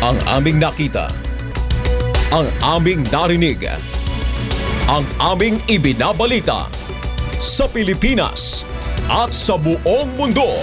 Ang aming nakita, ang aming narinig, ang aming ibinabalita sa Pilipinas at sa buong mundo.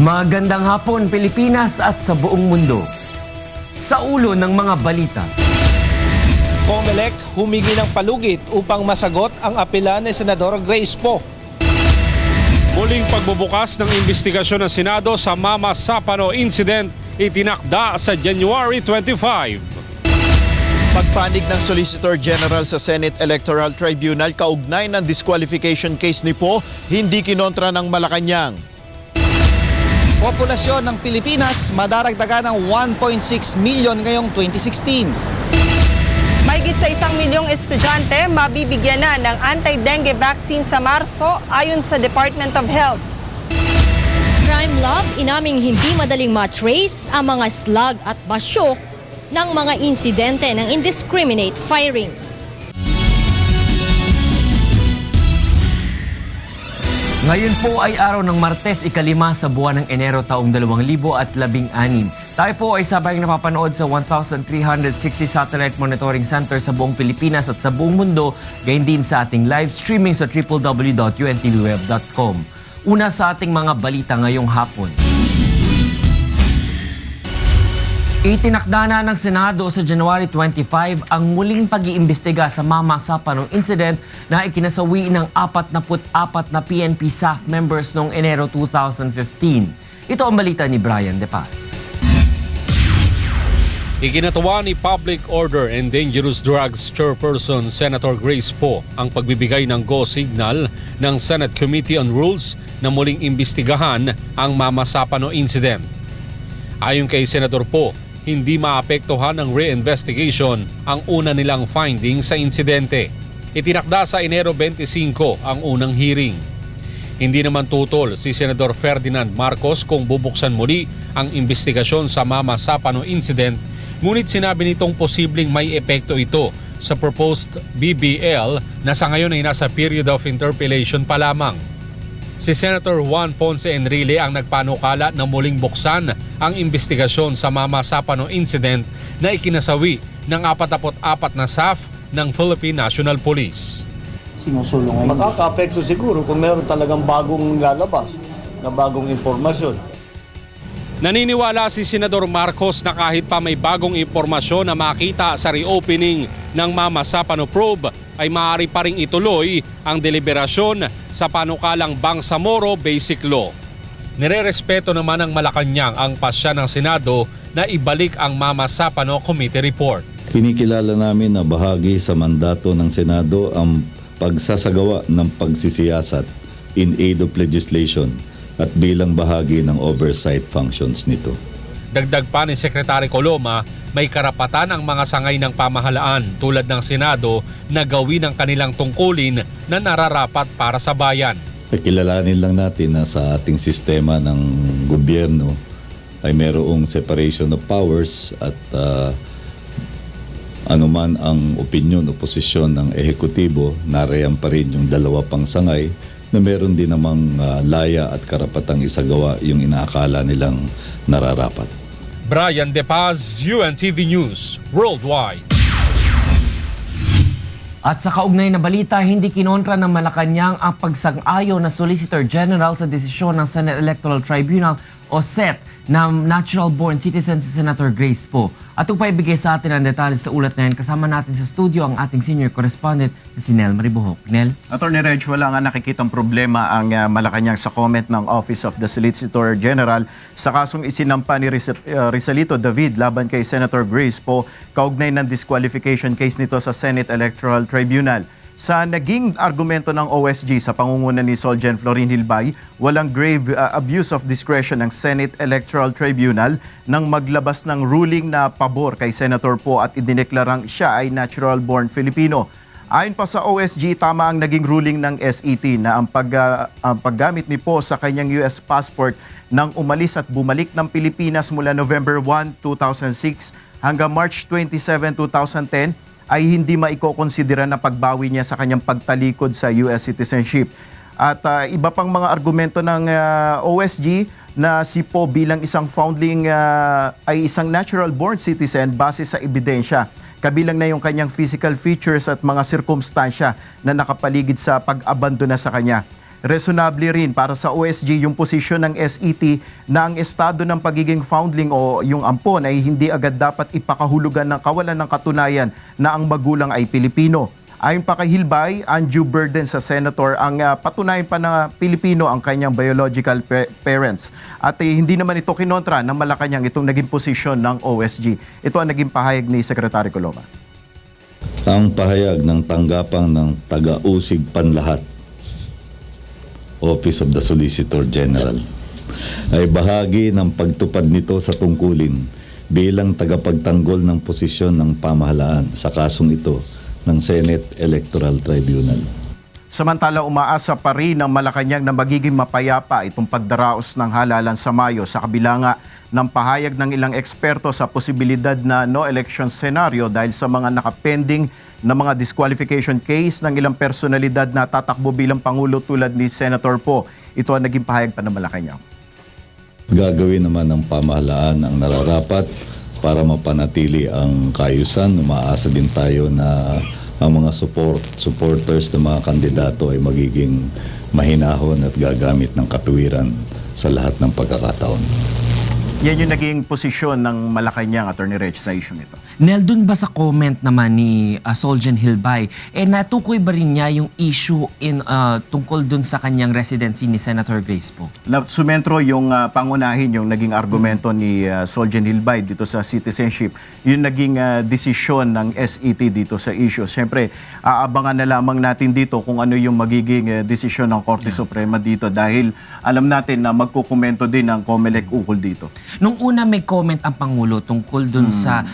Magandang hapon, Pilipinas at sa buong mundo. Sa ulo ng mga balita. COMELEC humingi ng palugit upang masagot ang apela ni Senador Grace Poe. Muling pagbubukas ng investigasyon ng Senado sa Mama Sapano incident itinakda sa January 25. Pagpanig ng Solicitor General sa Senate Electoral Tribunal kaugnay ng disqualification case ni Poe, hindi kinontra ng Malacanang. Populasyon ng Pilipinas madaragdagan ng 1.6 million ngayong 2016. Mahigit sa 1 milyong estudyante mabibigyan na ng anti-dengue vaccine sa Marso ayon sa Department of Health. Crime Lab inaming hindi madaling matrace ang mga slug at basyo ng mga insidente ng indiscriminate firing. Ngayon po ay araw ng Martes, ika-5 sa buwan ng Enero taong 2016. Tayo po ay sabayang napapanood sa 1,360 satellite monitoring center sa buong Pilipinas at sa buong mundo, gayon din sa ating live streaming sa www.untvweb.com. Una sa ating mga balita ngayong hapon. Itinakda na ng Senado sa January 25 ang muling pag-iimbestiga sa Mama Sapano incident na ikinasawi ng 44 na PNP staff members noong Enero 2015. Ito ang balita ni Brian De Paz. Ikinatuwa ni Public Order and Dangerous Drugs Chairperson Senator Grace Poe ang pagbibigay ng go signal ng Senate Committee on Rules na muling imbestigahan ang Mama Sapano incident. Ayon kay Senator Poe, hindi maapektuhan ng reinvestigation ang una nilang finding sa insidente. Itinakda sa Enero 25 ang unang hearing. Hindi naman tutol si Senador Ferdinand Marcos kung bubuksan muli ang investigasyon sa Mama Sapano incident, ngunit sinabi nitong posibleng may epekto ito sa proposed BBL na sa ngayon ay nasa period of interpellation pa lamang. Si Senator Juan Ponce Enrile ang nagpanukala na muling buksan ang investigasyon sa Mama Sapano incident na ikinasawi ng 44 na staff ng Philippine National Police. Sinusulong makaka-apekto siguro kung meron talagang bagong lalabas na bagong impormasyon. Naniniwala si Senador Marcos na kahit pa may bagong impormasyon na makita sa reopening ng Mama Sapano probe ay maaari pa ring ituloy ang deliberasyon sa panukalang Bangsamoro Basic Law. Nirerespeto naman ng Malacanang ang pasya ng Senado na ibalik ang Mama Sapano Committee Report. Kinikilala namin na bahagi sa mandato ng Senado ang pagsasagawa ng pagsisiyasat in aid of legislation at bilang bahagi ng oversight functions nito. Dagdag pa ni Secretary Coloma, may karapatan ang mga sangay ng pamahalaan tulad ng Senado na gawin ang kanilang tungkulin na nararapat para sa bayan. Kilalanin lang natin na sa ating sistema ng gobyerno ay mayroong separation of powers at anuman ang opinyon o posisyon ng ehekutibo, narayan pa rin yung dalawa pang sangay na meron din namang laya at karapatang isagawa yung inaakala nilang nararapat. Brian De Paz, UNTV News, Worldwide. At sa kaugnay na balita, hindi kinontra ng Malacanang ang pagsang-ayon na Solicitor General sa desisyon ng Senate Electoral Tribunal o SET na natural-born citizen si Senator Grace Poe. At upaibigay sa atin ang detalye sa ulat na yan, kasama natin sa studio ang ating senior correspondent na si Nel Maribuhok. Nel? Attorney Reg, wala nga nakikitang problema ang Malacanang sa comment ng Office of the Solicitor General sa kasong isinampa ni Rizalito David laban kay Senator Grace Poe kaugnay ng disqualification case nito sa Senate Electoral Tribunal. Sa naging argumento ng OSG sa pangunguna ni Solgen Florin Hilbay, walang grave abuse of discretion ng Senate Electoral Tribunal nang maglabas ng ruling na pabor kay Senator Poe at idineklarang siya ay natural-born Filipino. Ayon pa sa OSG, tama ang naging ruling ng SET na ang paggamit ni Poe sa kanyang US passport nang umalis at bumalik ng Pilipinas mula November 1, 2006 hanggang March 27, 2010 ay hindi maikokonsidera na pagbawi niya sa kanyang pagtalikod sa US citizenship. At iba pang mga argumento ng OSG na si Poe bilang isang foundling ay isang natural-born citizen base sa ebidensya. Kabilang na yung kanyang physical features at mga sirkumstansya na nakapaligid sa pag-abandona sa kanya. Reasonably rin para sa OSG yung posisyon ng SET na ang estado ng pagiging foundling o yung ampon ay hindi agad dapat ipakahulugan ng kawalan ng katunayan na ang magulang ay Pilipino. Ayon pa kay Hilbay, undue burden sa senator ang patunayan pa na Pilipino ang kanyang biological parents. At hindi naman ito kinontra ng Malacanang itong naging posisyon ng OSG. Ito ang naging pahayag ni Secretary Coloma. Ang pahayag ng tanggapang ng taga-usig panlahat Office of the Solicitor General ay bahagi ng pagtupad nito sa tungkulin bilang tagapagtanggol ng posisyon ng pamahalaan sa kasong ito ng Senate Electoral Tribunal. Samantala, umaasa pa rin ng Malacanang na magiging mapayapa itong pagdaraos ng halalan sa Mayo sa kabila nga ng pahayag ng ilang eksperto sa posibilidad na no election scenario dahil sa mga nakapending na mga disqualification case ng ilang personalidad na tatakbo bilang Pangulo tulad ni Senator Poe. Ito ang naging pahayag pa ng Malacanang. Gagawin naman ng pamahalaan ang nararapat para mapanatili ang kaayusan. Umaasa din tayo na ang mga supporters ng mga kandidato ay magiging mahinahon at gagamit ng katuwiran sa lahat ng pagkakataon. Yan yung naging posisyon ng Malacanang, Attorney Reg, sa issue nito. Nel, dun ba sa comment naman ni Solgen Hilbay, natukoy ba rin niya yung issue tungkol dun sa kanyang residency ni Senator Grace Poe? Sumentro yung pangunahin yung naging argumento ni Solgen Hilbay dito sa citizenship. Yung naging desisyon ng SET dito sa issue. Siyempre, aabangan na lamang natin dito kung ano yung magiging desisyon ng Korte Suprema dito dahil alam natin na magkukomento din ang COMELEC ukol dito. Nung una may comment ang Pangulo tungkol dun sa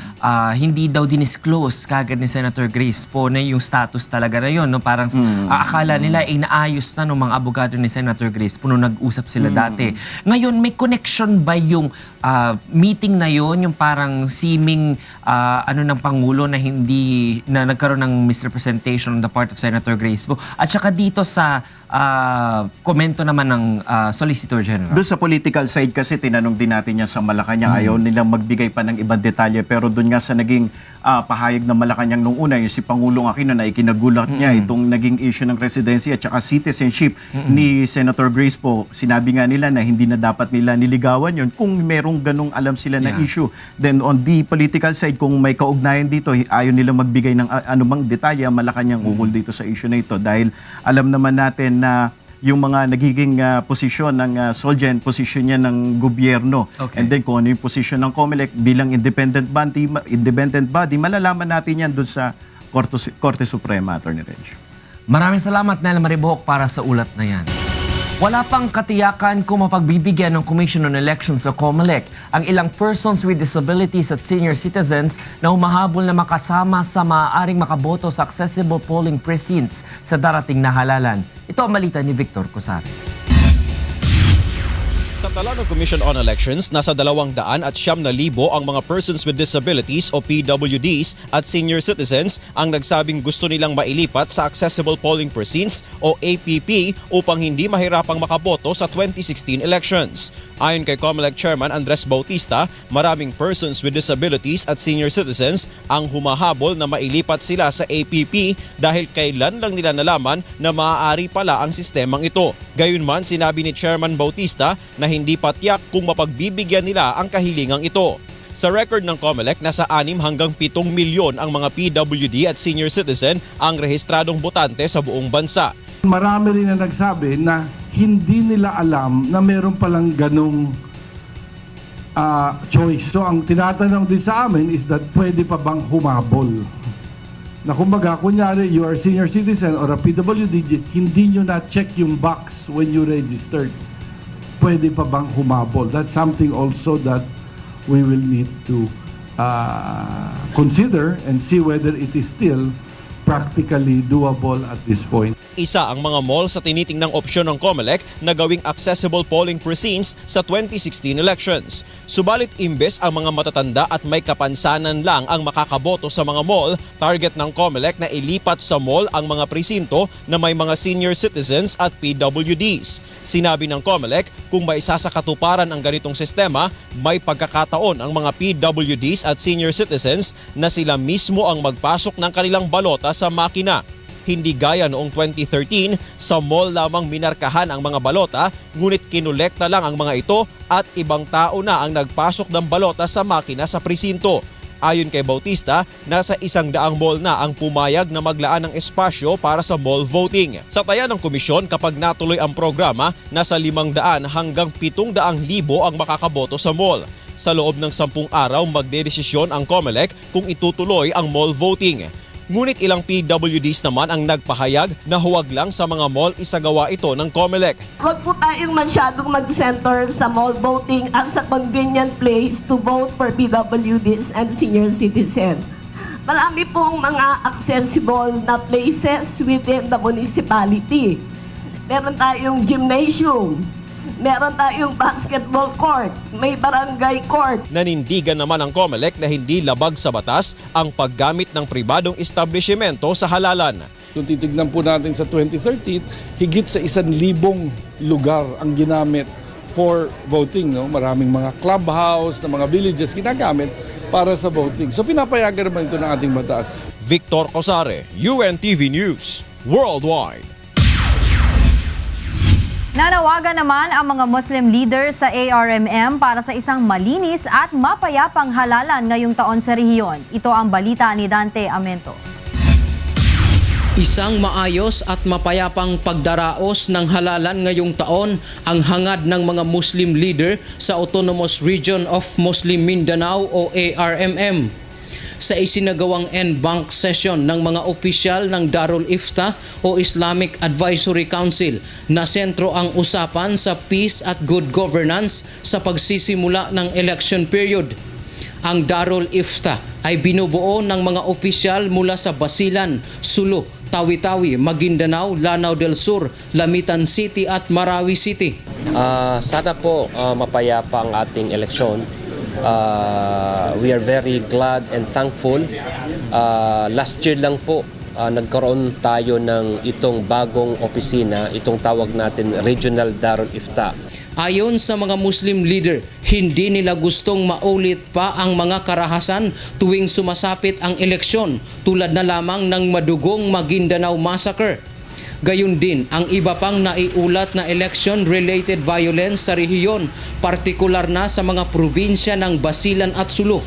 hindi daw dinisclose kagad ni Senator Grace Poe na yung status talaga na yun. No? Parang akala nila ay naayos na ng mga abogado ni Senator Grace Poe nung nag-usap sila dati. Ngayon, may connection ba yung meeting na yun, yung parang seeming ng Pangulo na hindi na nagkaroon ng misrepresentation on the part of Senator Grace Poe at saka dito sa komento naman ng Solicitor General? Doon sa political side kasi tinanong din natin yan sa Malacanang. Ayaw nilang magbigay pa ng ibang detalye pero doon nga sa naging pahayag ng Malacanang nung una, yung si Pangulong Aquino na ikinagulat niya itong naging issue ng residency at saka citizenship ni Senator Grace Poe. Sinabi nga nila na hindi na dapat nila niligawan yun kung merong ganong alam sila na issue. Then on the political side, kung may kaugnayan dito, ayaw nilang magbigay ng anumang detalye ang Malacanang ukol dito sa issue na ito dahil alam naman natin na yung mga nagiging posisyon ng Solgen, posisyon niya ng gobyerno. Okay. And then kung ano yung posisyon ng COMELEC bilang independent body, malalaman natin yan doon sa Korte Suprema, Attorney Reg. Maraming salamat, Nel Maribuhok, para sa ulat na yan. Wala pang katiyakan kung mapagbibigyan ng Commission on Elections o COMELEC ang ilang persons with disabilities at senior citizens na humahabol na makasama sa maaaring makaboto sa accessible polling precincts sa darating na halalan. Ito ang balita ni Victor Cosari. Sa tala ng Commission on Elections, nasa 209,000 ang mga persons with disabilities o PWDs at senior citizens ang nagsabing gusto nilang mailipat sa Accessible Polling Precincts o APP upang hindi mahirapang makaboto sa 2016 elections. Ayon kay COMELEC Chairman Andres Bautista, maraming persons with disabilities at senior citizens ang humahabol na mailipat sila sa APP dahil kailan lang nila nalaman na maaari pala ang sistemang ito. Gayunman, sinabi ni Chairman Bautista na hindi pa tiyak kung mapagbibigyan nila ang kahilingang ito. Sa record ng COMELEC, nasa 6 hanggang 7 milyon ang mga PWD at senior citizen ang rehistradong botante sa buong bansa. Marami rin na nagsabi na hindi nila alam na meron palang ganong choice. So ang tinatanong din sa amin is that pwede pa bang humabol? Na kumbaga, kunyari you are senior citizen or a PWD, hindi nyo na-check yung box when you registered. Pwede pa bang humabol? That's something also that we will need to consider and see whether it is still practically doable at this point. Isa ang mga mall sa tinitingnang opsyon ng COMELEC na gawing accessible polling precincts sa 2016 elections. Subalit imbes ang mga matatanda at may kapansanan lang ang makakaboto sa mga mall, target ng COMELEC na ilipat sa mall ang mga presinto na may mga senior citizens at PWDs. Sinabi ng COMELEC, kung maisasakatuparan ang ganitong sistema, may pagkakataon ang mga PWDs at senior citizens na sila mismo ang magpasok ng kanilang balota sa makina. Hindi gaya noong 2013, sa mall lamang minarkahan ang mga balota, ngunit kinolekta lang ang mga ito at ibang tao na ang nagpasok ng balota sa makina sa presinto. Ayon kay Bautista, nasa 100 mall na ang pumayag na maglaan ng espasyo para sa mall voting. Sa taya ng komisyon, kapag natuloy ang programa, nasa 500 hanggang 700,000 ang makakaboto sa mall. Sa loob ng 10 araw, magdedesisyon ang COMELEC kung itutuloy ang mall voting. Ngunit ilang PWDs naman ang nagpahayag na huwag lang sa mga mall isagawa ito ng COMELEC. Huwag po tayong masyadong mag-center sa mall voting as a convenient place to vote for PWDs and senior citizens. Marami pong mga accessible na places within the municipality. Meron tayong gymnasium, meron tayong basketball court, may barangay court. Nanindigan naman ang COMELEC na hindi labag sa batas ang paggamit ng pribadong establishmento sa halalan. Kung titignan po natin sa 2013, higit sa 1,000 lugar ang ginamit for voting. No? Maraming mga clubhouse, na mga villages ginagamit para sa voting. So pinapayagan naman ito ng ating batas. Victor Cosare, UNTV News, Worldwide. Nanawagan naman ang mga Muslim leaders sa ARMM para sa isang malinis at mapayapang halalan ngayong taon sa rehiyon. Ito ang balita ni Dante Amento. Isang maayos at mapayapang pagdaraos ng halalan ngayong taon ang hangad ng mga Muslim leader sa Autonomous Region of Muslim Mindanao o ARMM. Sa isinagawang en-banc session ng mga opisyal ng Darul Ifta o Islamic Advisory Council na sentro ang usapan sa peace at good governance sa pagsisimula ng election period. Ang Darul Ifta ay binubuo ng mga opisyal mula sa Basilan, Sulu, Tawi-Tawi, Maguindanao, Lanao del Sur, Lamitan City at Marawi City. Sana po mapayapa ang ating eleksyon. We are very glad and thankful. Last year lang po nagkaroon tayo ng itong bagong opisina, itong tawag natin Regional Darul Ifta. Ayon sa mga Muslim leader, hindi nila gustong maulit pa ang mga karahasan tuwing sumasapit ang eleksyon tulad na lamang ng madugong Maguindanao Massacre. Gayun din ang iba pang naiulat na election-related violence sa rehiyon, partikular na sa mga probinsya ng Basilan at Sulu.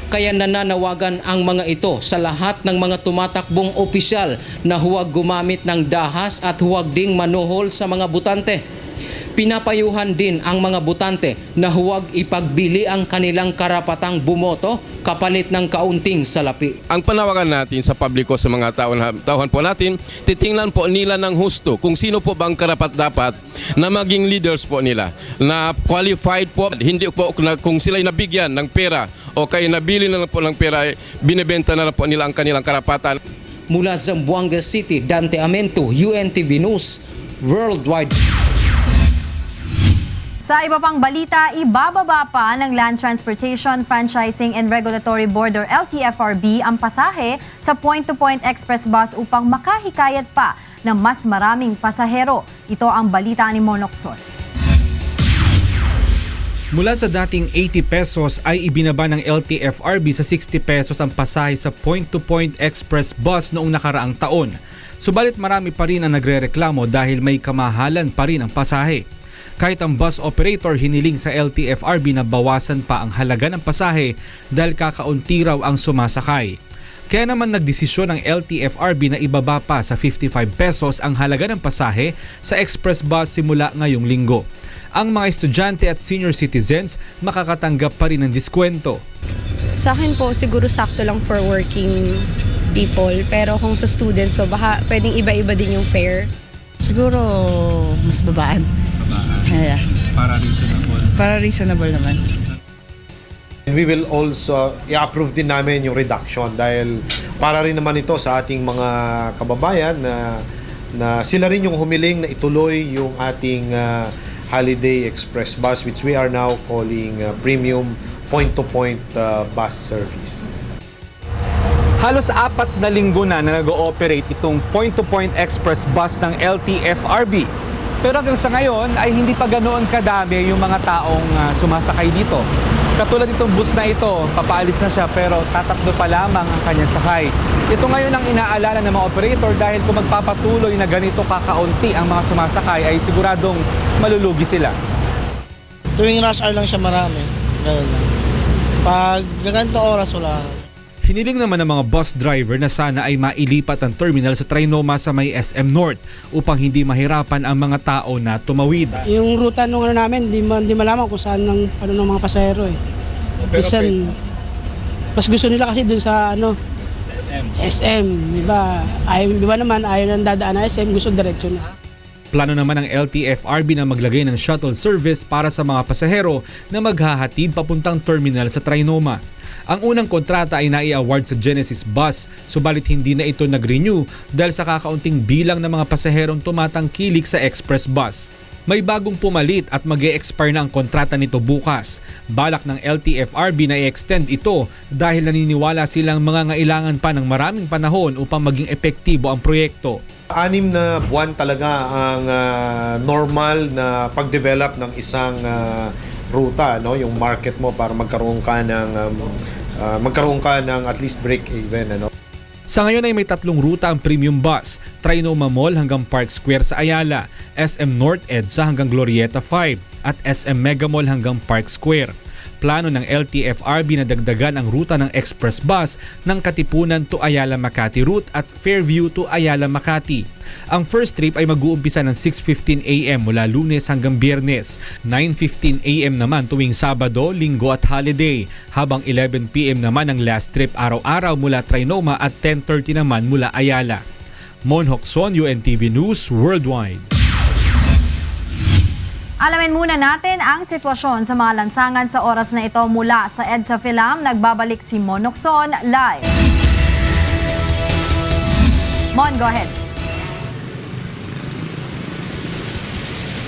Kaya nananawagan ang mga ito sa lahat ng mga tumatakbong opisyal na huwag gumamit ng dahas at huwag ding manuhol sa mga botante. Pinapayuhan din ang mga botante na huwag ipagbili ang kanilang karapatang bumoto kapalit ng kaunting salapi. Ang panawagan natin sa publiko sa mga tauhan po natin, titingnan po nila ng husto kung sino po bang karapat-dapat na maging leaders po nila, na qualified po, hindi po kung sila'y nabigyan ng pera o kaya nabili na lang po ng pera, binibenta na lang po nila ang kanilang karapatan. Mula Zamboanga City, Dante Amento, UNTV News, Worldwide. Sa iba pang balita, ibababa pa ng Land Transportation, Franchising and Regulatory Board or LTFRB ang pasahe sa point-to-point express bus upang makahikayat pa ng mas maraming pasahero. Ito ang balita ni Monokson. Mula sa dating 80 pesos ay ibinaba ng LTFRB sa 60 pesos ang pasahe sa point-to-point express bus noong nakaraang taon. Subalit marami pa rin ang nagrereklamo dahil may kamahalan pa rin ang pasahe. Kahit ang bus operator hiniling sa LTFRB na bawasan pa ang halaga ng pasahe dahil kakaunti raw ang sumasakay. Kaya naman nagdesisyon ang LTFRB na ibaba pa sa 55 pesos ang halaga ng pasahe sa express bus simula ngayong linggo. Ang mga estudyante at senior citizens makakatanggap pa rin ng diskwento. Sa akin po, siguro sakto lang for working people. Pero kung sa students, so baka pwedeng iba-iba din yung fare. Siguro mas babaan. Yeah. Para reasonable naman. We will also i-approve din namin yung reduction dahil para rin naman ito sa ating mga kababayan na sila rin yung humiling na ituloy yung ating Holiday Express bus which we are now calling premium point-to-point bus service. Halos 4 na linggo na nag-ooperate itong point-to-point express bus ng LTFRB. Pero hanggang sa ngayon ay hindi pa ganoon kadami yung mga taong sumasakay dito. Katulad itong bus na ito, papaalis na siya pero tatakbo pa lamang ang kanyang sakay. Ito ngayon ang inaalala ng mga operator dahil kung magpapatuloy na ganito kakaunti ang mga sumasakay ay siguradong malulugi sila. Tuwing rush hour lang siya marami. Ganun lang. Pag ganito oras wala. Hiniling naman ng mga bus driver na sana ay mailipat ang terminal sa Trinoma sa may SM North upang hindi mahirapan ang mga tao na tumawid. Yung ruta nung namin, di malaman kung saan ng mga pasahero eh. Bisan, mas gusto nila kasi dun sa sa SM, di ba? Di ba naman ayaw nang dadaan na SM, gusto diretso na. Plano naman ng LTFRB na maglagay ng shuttle service para sa mga pasahero na maghahatid papuntang terminal sa Trinoma. Ang unang kontrata ay nai-award sa Genesis Bus, subalit hindi na ito nag-renew dahil sa kakaunting bilang ng mga pasaherong tumatangkilik sa express bus. May bagong pumalit at mag-e-expire na ang kontrata nito bukas. Balak ng LTFRB na i-extend ito dahil naniniwala silang mangangailangan pa ng maraming panahon upang maging epektibo ang proyekto. 6 na buwan talaga ang normal na pag-develop ng isang ruta, no, yung market mo para magkaroon ka ng at least break even, ano. Sa ngayon ay may 3 ruta ang premium bus, Trinoma Mall hanggang Park Square sa Ayala, SM North EDSA hanggang Glorieta 5 at SM Mega Mall hanggang Park Square. Plano ng LTFRB na dagdagan ang ruta ng express bus ng Katipunan to Ayala Makati route at Fairview to Ayala Makati. Ang first trip ay mag-uumpisa ng 6:15 AM mula Lunes hanggang Biyernes, 9:15 AM naman tuwing Sabado, Linggo at Holiday, habang 11 PM naman ang last trip araw-araw mula Trinoma at 10:30 naman mula Ayala. Mon Hocson, UNTV News Worldwide. Alamin muna natin ang sitwasyon sa mga lansangan sa oras na ito mula sa EDSA Philam. Nagbabalik si Mon Hocson live. Mon, go ahead.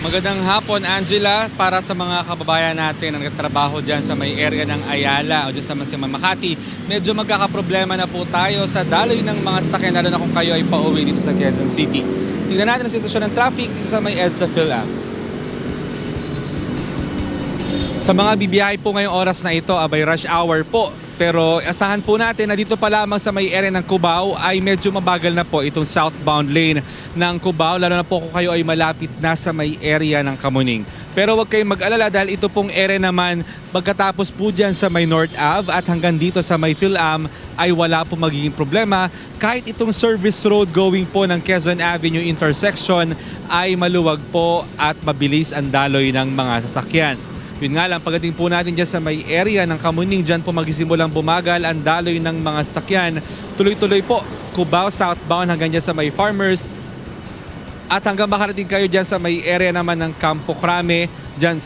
Magandang hapon, Angela, para sa mga kababayan natin na nagtatrabaho dyan sa may area ng Ayala o dyan sa Makati. Medyo magkakaproblema na po tayo sa daloy ng mga sasakyan lalo na kung kayo ay pauwi dito sa Quezon City. Tingnan natin ang sitwasyon ng traffic dito sa may EDSA Philam. Sa mga bibiyahe po ngayong oras na ito, abay rush hour po. Pero asahan po natin na dito pa lamang sa may area ng Cubao ay medyo mabagal na po itong southbound lane ng Cubao, lalo na po kung kayo ay malapit na sa may area ng Kamuning. Pero huwag kayong mag-alala dahil ito pong area naman pagkatapos po dyan sa may North Ave at hanggang dito sa may Philam ay wala po magiging problema. Kahit itong service road going po ng Quezon Avenue intersection ay maluwag po at mabilis ang daloy ng mga sasakyan. Yun nga lang, pagdating po natin dyan sa may area ng Kamuning, dyan po magsimulang bumagal ang daloy ng mga sasakyan. Tuloy-tuloy po, Cubao southbound hanggang dyan sa may Farmers. At hanggang makarating kayo dyan sa may area naman ng Campo Crame, dyan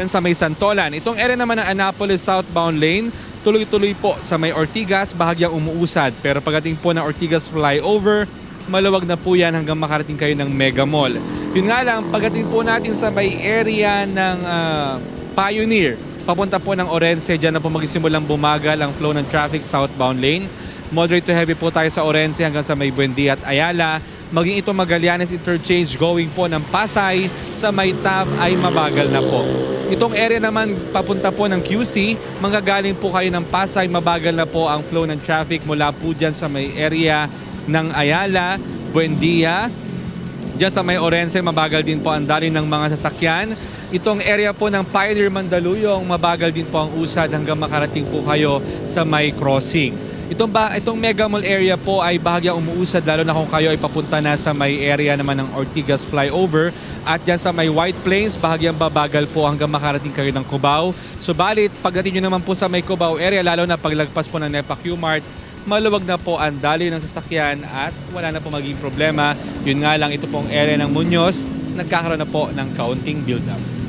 sa may Santolan. Itong area naman ng Annapolis southbound lane, tuloy-tuloy po sa may Ortigas, bahagyang umuusad. Pero pagdating po ng Ortigas flyover, maluwag na po yan hanggang makarating kayo ng Mega Mall. Yun nga lang, pagdating po natin sa may area ng Pioneer, papunta po ng Orense, dyan na po magsimulang bumagal ang flow ng traffic southbound lane. Moderate to heavy po tayo sa Orense hanggang sa may Buendia at Ayala. Maging ito Magallanes interchange going po ng Pasay sa may TAV ay mabagal na po. Itong area naman papunta po ng QC, manggagaling po kayo ng Pasay, mabagal na po ang flow ng traffic mula po dyan sa may area ng Ayala, Buendia. Dyan sa may Orense, mabagal din po ang daloy ng mga sasakyan. Itong area po ng Pioneer Mandaluyong, mabagal din po ang usad hanggang makarating po kayo sa may crossing. Itong Mega Mall area po ay bahagyang umuusad lalo na kung kayo ay papunta na sa may area naman ng Ortigas Flyover at dyan sa may White Plains, bahagyang babagal po hanggang makarating kayo ng Cubao. Subalit, pagdating nyo naman po sa may Cubao area, lalo na paglagpas po ng NEPA Q-Mart, maluwag na po ang daloy ng sasakyan at wala na po maging problema. Yun nga lang, ito pong area ng Muñoz, nagkakaroon na po ng kaunting build-up.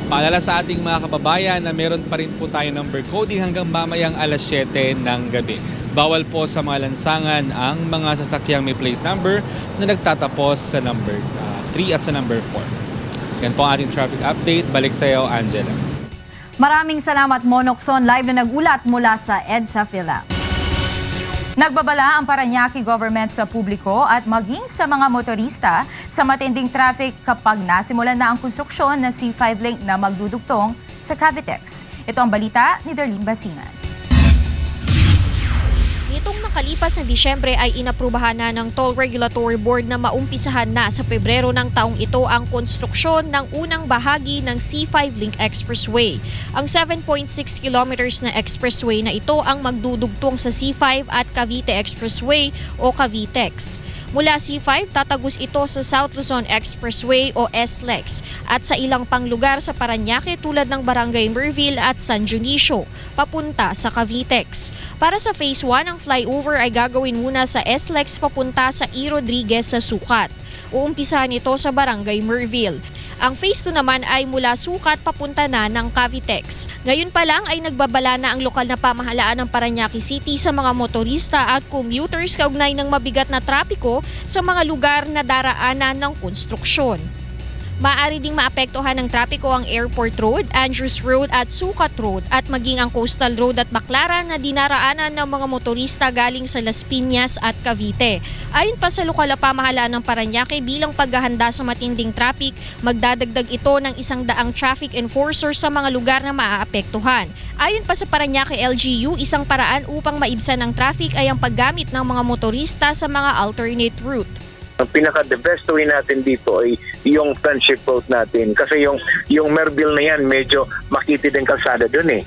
Paalala sa ating mga kababayan na meron pa rin po tayo number coding hanggang mamayang alas 7 ng gabi. Bawal po sa mga lansangan ang mga sasakyang may plate number na nagtatapos sa number 3 at sa number 4. Yan po ang ating traffic update. Balik sa iyo, Angela. Maraming salamat, Monokson. Live na nagulat mula sa EDSA Phila. Nagbabala ang Parañaque government sa publiko at maging sa mga motorista sa matinding traffic kapag nasimulan na ang konstruksyon ng C5 link na magdudugtong sa Cavitex. Ito ang balita ni Darlene Basingan. Nitong nakalipas na Disyembre ay inaprubahan na ng Toll Regulatory Board na maumpisahan na sa Pebrero ng taong ito ang konstruksyon ng unang bahagi ng C5 Link Expressway. Ang 7.6 kilometers na expressway na ito ang magdudugtong sa C5 at Cavite Expressway o Cavitex. Mula C5, tatagos ito sa South Luzon Expressway o SLEX at sa ilang pang lugar sa Parañaque tulad ng Barangay Merville at San Dionisio, papunta sa Cavitex. Para sa Phase 1, ang flyover ay gagawin muna sa SLEX papunta sa E. Rodriguez sa Sucat. Uumpisahan ito sa Barangay Merville. Ang Phase 2 naman ay mula Sucat papunta na ng Cavitex. Ngayon pa lang ay nagbabala na ang lokal na pamahalaan ng Parañaque City sa mga motorista at commuters kaugnay ng mabigat na trapiko sa mga lugar na daraanan ng konstruksyon. Maaari ding maapektuhan ng trapiko ang Airport Road, Andrews Road at Sucat Road at maging ang Coastal Road at Baclaran na dinaraanan ng mga motorista galing sa Las Piñas at Cavite. Ayon pa sa lokal na pamahalaan ng Parañaque, bilang paghahanda sa matinding traffic, magdadagdag ito ng 100 traffic enforcers sa mga lugar na maaapektuhan. Ayon pa sa Parañaque LGU, isang paraan upang maibsan ang traffic ay ang paggamit ng mga motorista sa mga alternate route. Ang pinaka-the best way natin dito ay yung Friendship Road natin. Kasi yung Merville na yan, medyo makitid ang kalsada dun eh.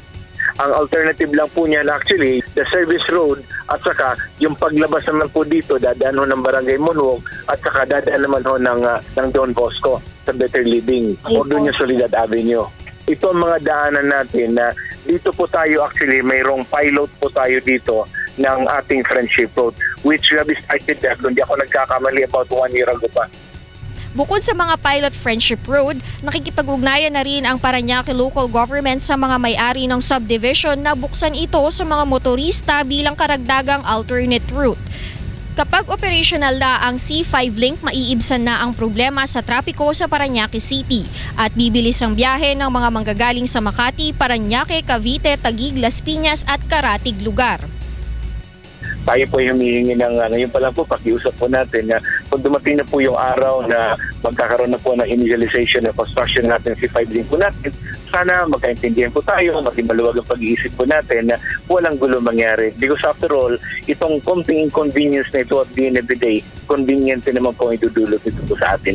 Ang alternative lang po niyan actually, the service road at saka yung paglabas naman po dito, dadaan ho ng Barangay Monwog at saka dadaan naman ho ng Don Bosco sa Better Living o doon yung Soledad Avenue. Ito ang mga daanan natin na dito po tayo actually, mayroong pilot po tayo dito ng ating Friendship Road, which we have started there. Hindi ako nagkakamali about 1 year ago pa. Bukod sa mga pilot Friendship Road, nakikipag-ugnayan na rin ang Parañaque local government sa mga may-ari ng subdivision na buksan ito sa mga motorista bilang karagdagang alternate route. Kapag operational na ang C5 link, maiibsan na ang problema sa trapiko sa Parañaque City at bibilis ang biyahe ng mga manggagaling sa Makati, Parañaque, Cavite, Taguig, Las Piñas at karatig lugar. Tayo po yung humihingi ng ngayon pa lang po, pakiusap po natin na kung dumating na po yung araw na magkakaroon na po ng initialization ng construction natin si 5 link po natin, sana magkaintindihan po tayo, maging maluwag ang pag-iisip po natin na walang gulo mangyari. Because after all, itong konting inconvenience na ito at the end of the day, convenient naman po ang idudulot ito po sa atin.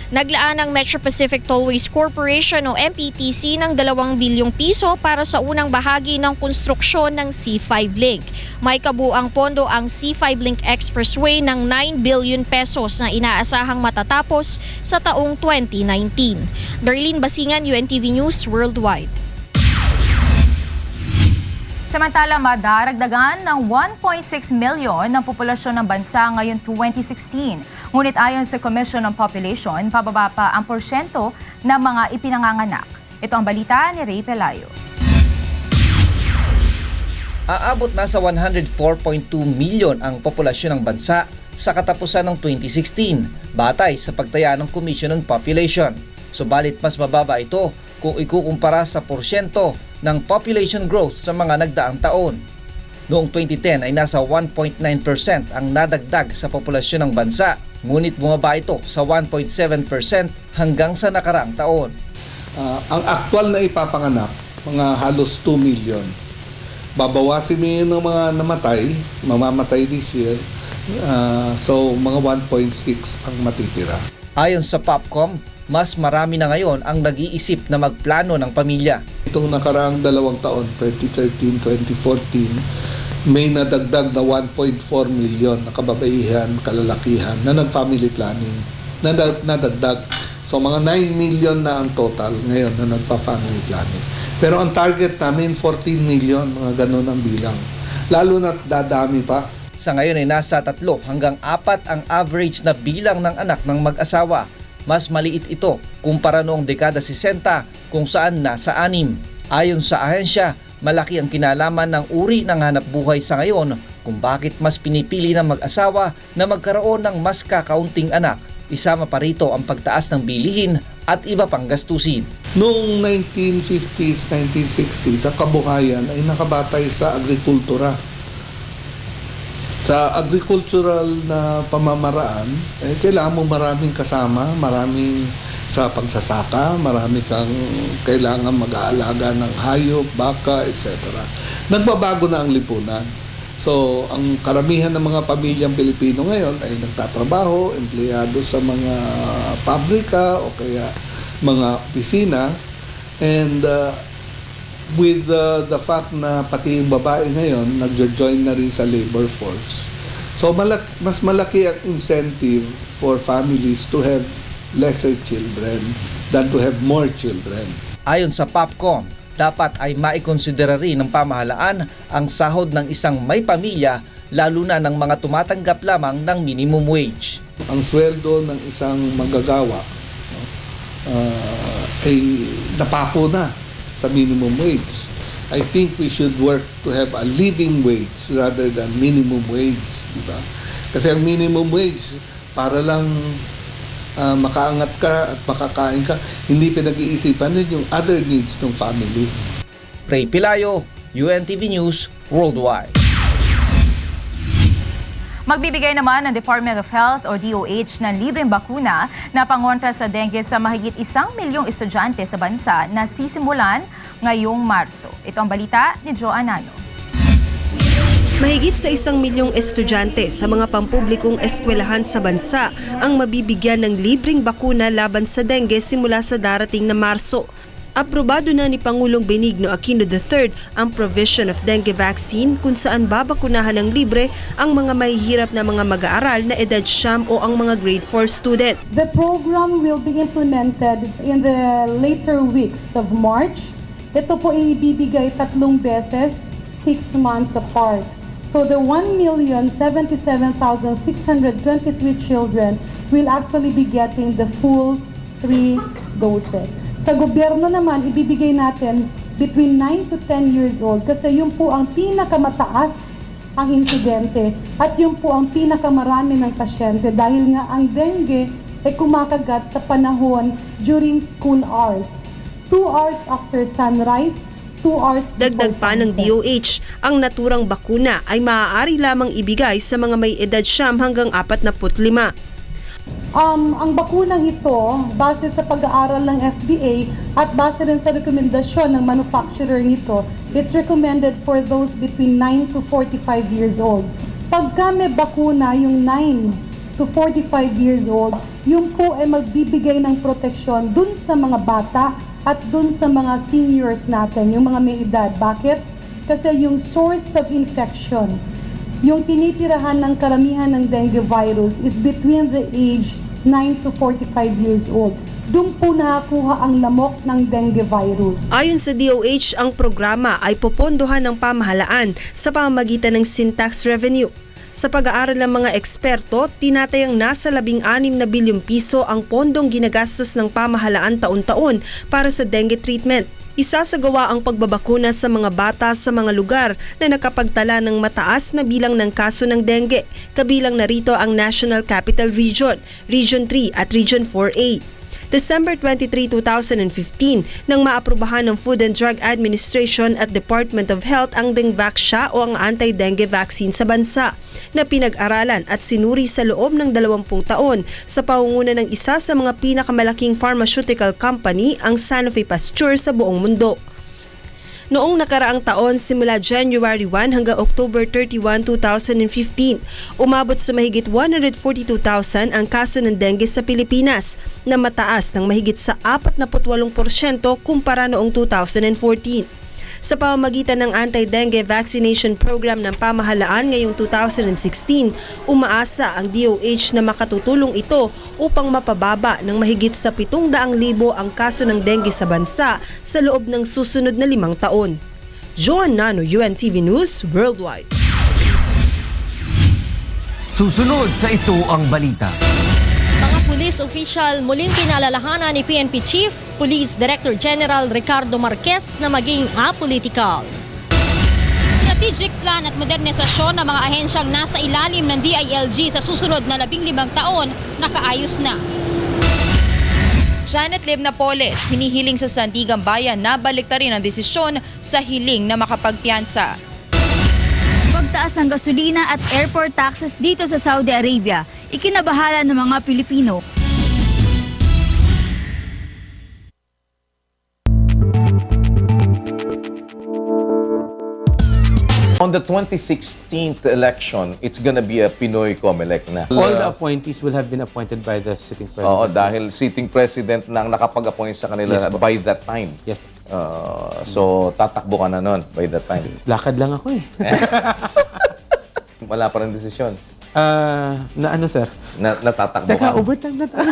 Naglaan ang Metro Pacific Tollways Corporation o MPTC ng 2 bilyong piso para sa unang bahagi ng konstruksyon ng C5 Link. May kabuang pondo ang C5 Link Expressway ng 9 billion pesos na inaasahang matatapos sa taong 2019. Darlene Basingan, UNTV News Worldwide. Samantala, madaragdagan ng 1.6 milyon ng populasyon ng bansa ngayon 2016. Ngunit ayon sa Commission on Population, pababa pa ang porsyento ng mga ipinanganganak. Ito ang balita ni Ray Pelayo. Aabot na sa 104.2 milyon ang populasyon ng bansa sa katapusan ng 2016, batay sa pagtaya ng Commission on Population. Subalit mas mababa ito kung ikukumpara sa porsyento ng population growth sa mga nagdaang taon. Noong 2010 ay nasa 1.9% ang nadagdag sa populasyon ng bansa, ngunit bumaba ito sa 1.7% hanggang sa nakaraang taon. Ang aktual na ipapanganak, mga halos 2 million. Babawasin mo yun ng mga namatay, mamamatay this year, so mga 1.6 ang matitira. Ayon sa POPCOM, mas marami na ngayon ang nag-iisip na magplano ng pamilya. Itong nakaraang 2 taon, 2013, 2014, may nadagdag na 1.4 million na kababaihan, kalalakihan na nag-family planning, nadagdag. So mga 9 million na ang total ngayon na nagpa-family planning. Pero ang target namin 14 million, mga ganun ang bilang. Lalo na dadami pa. Sa ngayon ay nasa 3 hanggang 4 ang average na bilang ng anak ng mag-asawa. Mas maliit ito kumpara noong dekada 60 kung saan nasa 6. Ayon sa ahensya, malaki ang kinalaman ng uri ng hanap buhay sa ngayon kung bakit mas pinipili ng mag-asawa na magkaroon ng mas kakaunting anak. Isama pa rito ang pagtaas ng bilihin at iba pang gastusin. Noong 1950s, 1960s, ang kabuhayan ay nakabatay sa agrikultura. Sa agricultural na pamamaraan, kailangan mo maraming kasama, maraming sa pagsasaka, marami kang kailangan mag-aalaga ng hayop, baka, etc. Nagbabago na ang lipunan. So, ang karamihan ng mga pamilyang Pilipino ngayon ay nagtatrabaho, empleyado sa mga pabrika o kaya mga opisina. And with the fact na pati yung babae ngayon nag-join na rin sa labor force. So, mas malaki ang incentive for families to have lesser children than to have more children. Ayon sa Popcom, dapat ay maikonsidera rin ng pamahalaan ang sahod ng isang may pamilya lalo na ng mga tumatanggap lamang ng minimum wage. Ang sweldo ng isang manggagawa ay napako na sa minimum wage. I think we should work to have a living wage rather than minimum wage, diba? Kasi ang minimum wage para lang makaangat ka at makakain ka, hindi pinag-iisipan rin yung other needs ng family. Ray Pilayo, UNTV News Worldwide. Magbibigay naman ng Department of Health o DOH ng libreng bakuna na pangontra sa dengue sa mahigit 1 milyong estudyante sa bansa na sisimulan ngayong Marso. Ito ang balita ni Jo Anano. Mahigit sa 1 milyong estudyante sa mga pampublikong eskwelahan sa bansa ang mabibigyan ng libreng bakuna laban sa dengue simula sa darating na Marso. Aprobado na ni Pangulong Benigno Aquino III ang provision of dengue vaccine kung saan babakunahan ng libre ang mga mahihirap na mga mag-aaral na edad 9 o ang mga grade 4 student. The program will be implemented in the later weeks of March. Ito po ibibigay 3 beses, 6 months apart. So the 1,077,623 children will actually be getting the full 3 doses. Sa gobyerno naman, ibibigay natin between 9 to 10 years old kasi yun po ang pinakamataas ang insidente at yun po ang pinakamarami ng pasyente dahil nga ang dengue ay kumakagat sa panahon during school hours. 2 hours after sunrise, 2 hours before Dagdag pa ng sunset. DOH, ang naturang bakuna ay maaari lamang ibigay sa mga may edad 9 hanggang 45. Ang bakunang ito, base sa pag-aaral ng FDA at base rin sa rekomendasyon ng manufacturer nito, it's recommended for those between 9 to 45 years old. Pagka may bakuna yung 9 to 45 years old, yung po ay magbibigay ng proteksyon dun sa mga bata at dun sa mga seniors natin, yung mga may edad. Bakit? Kasi yung source of infection, yung tinitirahan ng karamihan ng dengue virus is between the age 9 to 45 years old. Doon po nakakuha ang lamok ng dengue virus. Ayon sa DOH, ang programa ay popondohan ng pamahalaan sa pamamagitan ng sin tax revenue. Sa pag-aaral ng mga eksperto, tinatayang nasa 16 na bilyong piso ang pondong ginagastos ng pamahalaan taon-taon para sa dengue treatment. Isasagawa ang pagbabakuna sa mga bata sa mga lugar na nakapagtala ng mataas na bilang ng kaso ng dengue. Kabilang narito ang National Capital Region, Region 3 at Region 4A. December 23, 2015, nang maaprubahan ng Food and Drug Administration at Department of Health ang Dengvaxia o ang anti-dengue vaccine sa bansa na pinag-aralan at sinuri sa loob ng 20 taon sa pangunguna ng isa sa mga pinakamalaking pharmaceutical company, ang Sanofi Pasteur, sa buong mundo. Noong nakaraang taon simula January 1 hanggang October 31, 2015, umabot sa mahigit 142,000 ang kaso ng dengue sa Pilipinas na mataas ng mahigit sa 48% kumpara noong 2014. Sa pamamagitan ng anti-dengue vaccination program ng pamahalaan ngayong 2016, umaasa ang DOH na makatutulong ito upang mapababa ng mahigit sa 700,000 ang kaso ng dengue sa bansa sa loob ng susunod na 5 taon. Joan Nano, UNTV News, Worldwide. Susunod sa ito ang balita. Mga police official muling pinaalalahanan ni PNP Chief Police Director General Ricardo Marquez na maging apolitical. Strategic plan at modernisasyon ng mga ahensyang nasa ilalim ng DILG sa susunod na 15 taon nakaayos na. Janet Lim Napoles, hinihiling sa Sandigan Bayan na baliktarin ang desisyon sa hiling na makapagpiyansa. Pagtaas ng gasolina at airport taxes dito sa Saudi Arabia, ikinabahala ng mga Pilipino. On the 2016th election, it's gonna be a Pinoy Comelec na. All the appointees will have been appointed by the sitting president. Oo, dahil sitting president na ang nakapag-appoint sa kanila by that time. Yes. So, tatakbo ka na nun by that time. Lakad lang ako eh. Wala pa rin desisyon. Na ano, sir? Natatakbo ka. Teka, overtime na tayo.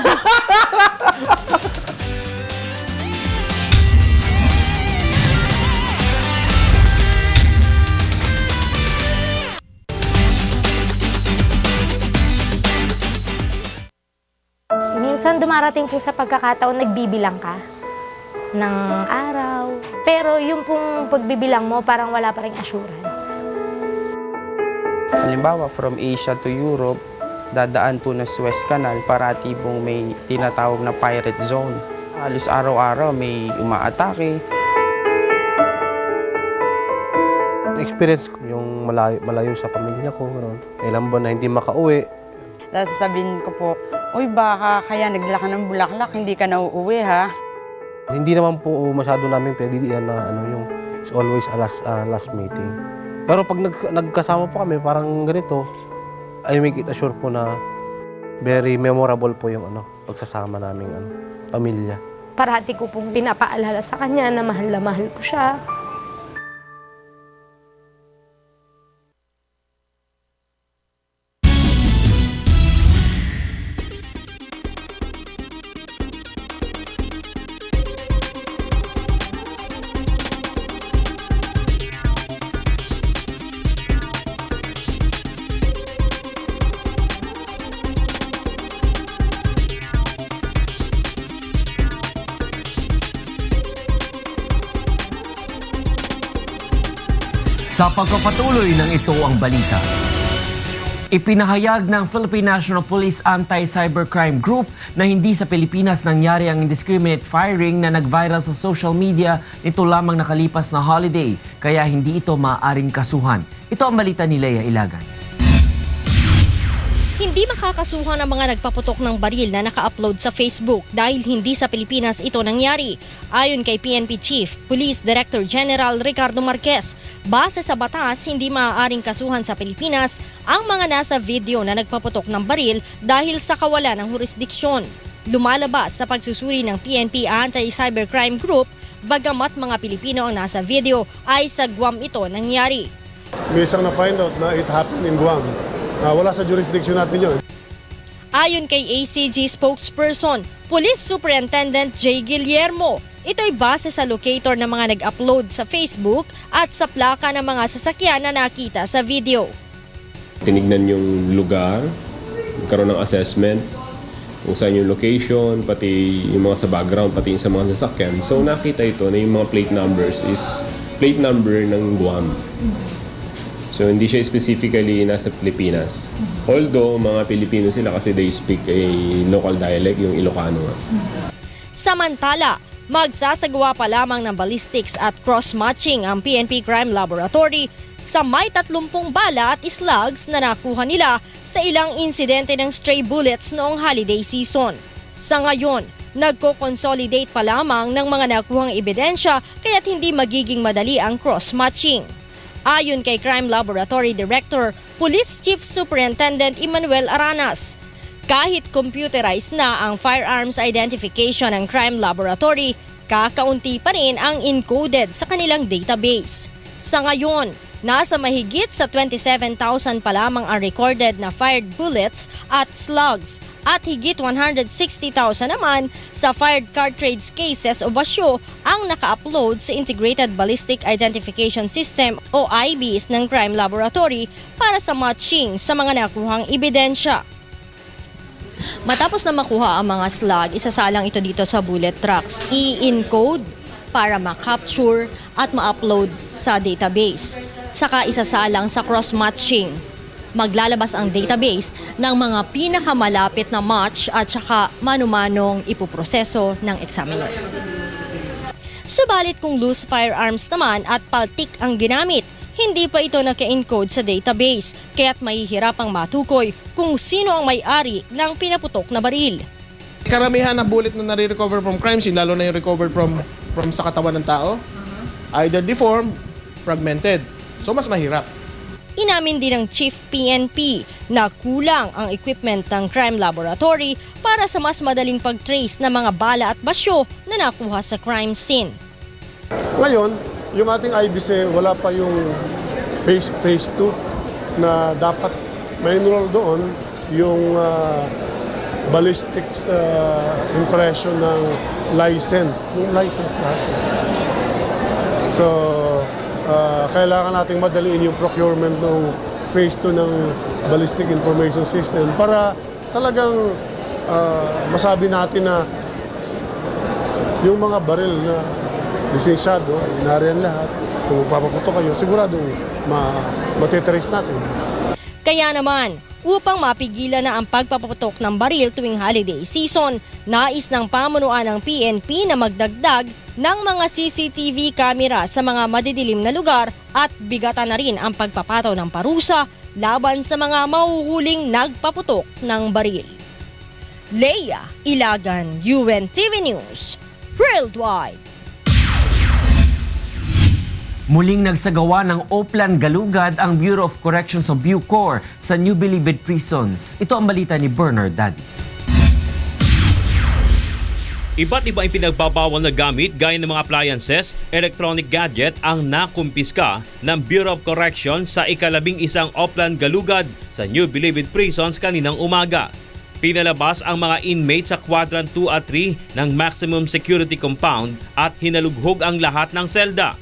Minsan dumarating po sa pagkakataon nagbibilang ka ng araw. Pero yung pong pagbibilang mo parang wala pa ring assurance. Halimbawa, from Asia to Europe, dadaan po na Suez Canal, parati pong may tinatawag na pirate zone. Halos araw-araw may umaatake. Experience ko yung malayo sa pamilya ko, ilang buwan na hindi makauwi. Tapos sasabihin ko po, uy baka kaya nagdala ka ng bulaklak, hindi ka na uuwi ha. Hindi naman po masyado namin pinagdidiyan na yung it's always a last meeting. Pero pag nagkasama po kami, parang ganito, I make it assure po na very memorable po yung pagsasama naming pamilya. Parati ko pong pinapaalala sa kanya na mahal ko siya. Sa pagpapatuloy ng ito ang balita. Ipinahayag ng Philippine National Police Anti-Cybercrime Group na hindi sa Pilipinas nangyari ang indiscriminate firing na nag-viral sa social media nito lamang nakalipas na holiday, kaya hindi ito maaaring kasuhan. Ito ang balita ni Leia Ilagan. Hindi makakasuhan ang mga nagpaputok ng baril na naka-upload sa Facebook dahil hindi sa Pilipinas ito nangyari. Ayon kay PNP Chief Police Director General Ricardo Marquez, base sa batas, hindi maaaring kasuhan sa Pilipinas ang mga nasa video na nagpaputok ng baril dahil sa kawalan ng jurisdiksyon. Lumalabas sa pagsusuri ng PNP Anti-Cybercrime Group, bagamat mga Pilipino ang nasa video ay sa Guam ito nangyari. May isang na-find out na it happened in Guam. Wala sa jurisdiction natin yun. Ayon kay ACG spokesperson, Police Superintendent J. Guillermo, ito'y base sa locator ng mga nag-upload sa Facebook at sa plaka ng mga sasakyan na nakita sa video. Tinignan yung lugar, nagkaroon ng assessment, kung saan yung location, pati yung mga sa background, pati yung sa mga sasakyan. So nakita ito na yung mga plate numbers is plate number ng Guam. So hindi siya specifically nasa Pilipinas. Although mga Pilipino sila kasi they speak a local dialect, yung Ilocano. Samantala, magsasagawa pa lamang ng ballistics at cross-matching ang PNP Crime Laboratory sa may 30 bala at slugs na nakuha nila sa ilang insidente ng stray bullets noong holiday season. Sa ngayon, Nagko-consolidate pa lamang ng mga nakuhang ebidensya kaya't hindi magiging madali ang cross-matching. Ayon kay Crime Laboratory Director, Police Chief Superintendent Emmanuel Aranas, kahit computerized na ang firearms identification ng Crime Laboratory, kakaunti pa rin ang encoded sa kanilang database. Sa ngayon, nasa mahigit sa 27,000 pa lamang ang recorded na fired bullets at slugs at higit 160,000 naman sa fired cartridge cases o basyo ang naka-upload sa Integrated Ballistic Identification System o IBIS ng Crime Laboratory para sa matching sa mga nakuhang ebidensya. Matapos na makuha ang mga slug, isasalang ito dito sa bullet trucks, i-encode para ma-capture at ma-upload sa database. Saka isasalang sa cross-matching. Maglalabas ang database ng mga pinakamalapit na match at saka mano-manong ipoproseso ng examiner. Subalit kung loose firearms naman at paltik ang ginamit, hindi pa ito naka-encode sa database kaya't mahihirapang matukoy kung sino ang may-ari ng pinaputok na baril. Karamihan ng bullet na nare-recover from crime scene, lalo na yung recovered from sa katawan ng tao, either deformed, fragmented. So mas mahirap. Inamin din ng Chief PNP na kulang ang equipment ng Crime Laboratory para sa mas madaling pag-trace ng mga bala at basyo na nakuha sa crime scene. Ngayon, yung ating IBC, wala pa yung phase 2 na dapat may enroll doon yung ballistics impression ng license. Yung license natin. So, kailangan nating madaliin yung procurement ng phase 2 ng ballistic information system para talagang masabi natin na yung mga baril na lisensyado, inariyan lahat, kung papaputo kayo, siguradong matitrace natin. Kaya naman, upang mapigilan na ang pagpapaputok ng baril tuwing holiday season, nais ng pamunuan ng PNP na magdagdag ng mga CCTV camera sa mga madidilim na lugar at bigatan na rin ang pagpapataw ng parusa laban sa mga mahuhuling nagpaputok ng baril. Leia Ilagan, UNTV News, Worldwide. Muling nagsagawa ng Oplan Galugad ang Bureau of Corrections o Bucor sa New Bilibid Prisons. Ito ang balita ni Bernard Dadis. Iba't iba ang pinagbabawal na gamit gaya ng mga appliances, electronic gadget ang nakumpiska ng Bureau of Corrections sa ika-11 Oplan Galugad sa New Bilibid Prisons kaninang umaga. Pinalabas ang mga inmates sa Quadrant 2 at 3 ng Maximum Security Compound at hinalughog ang lahat ng selda.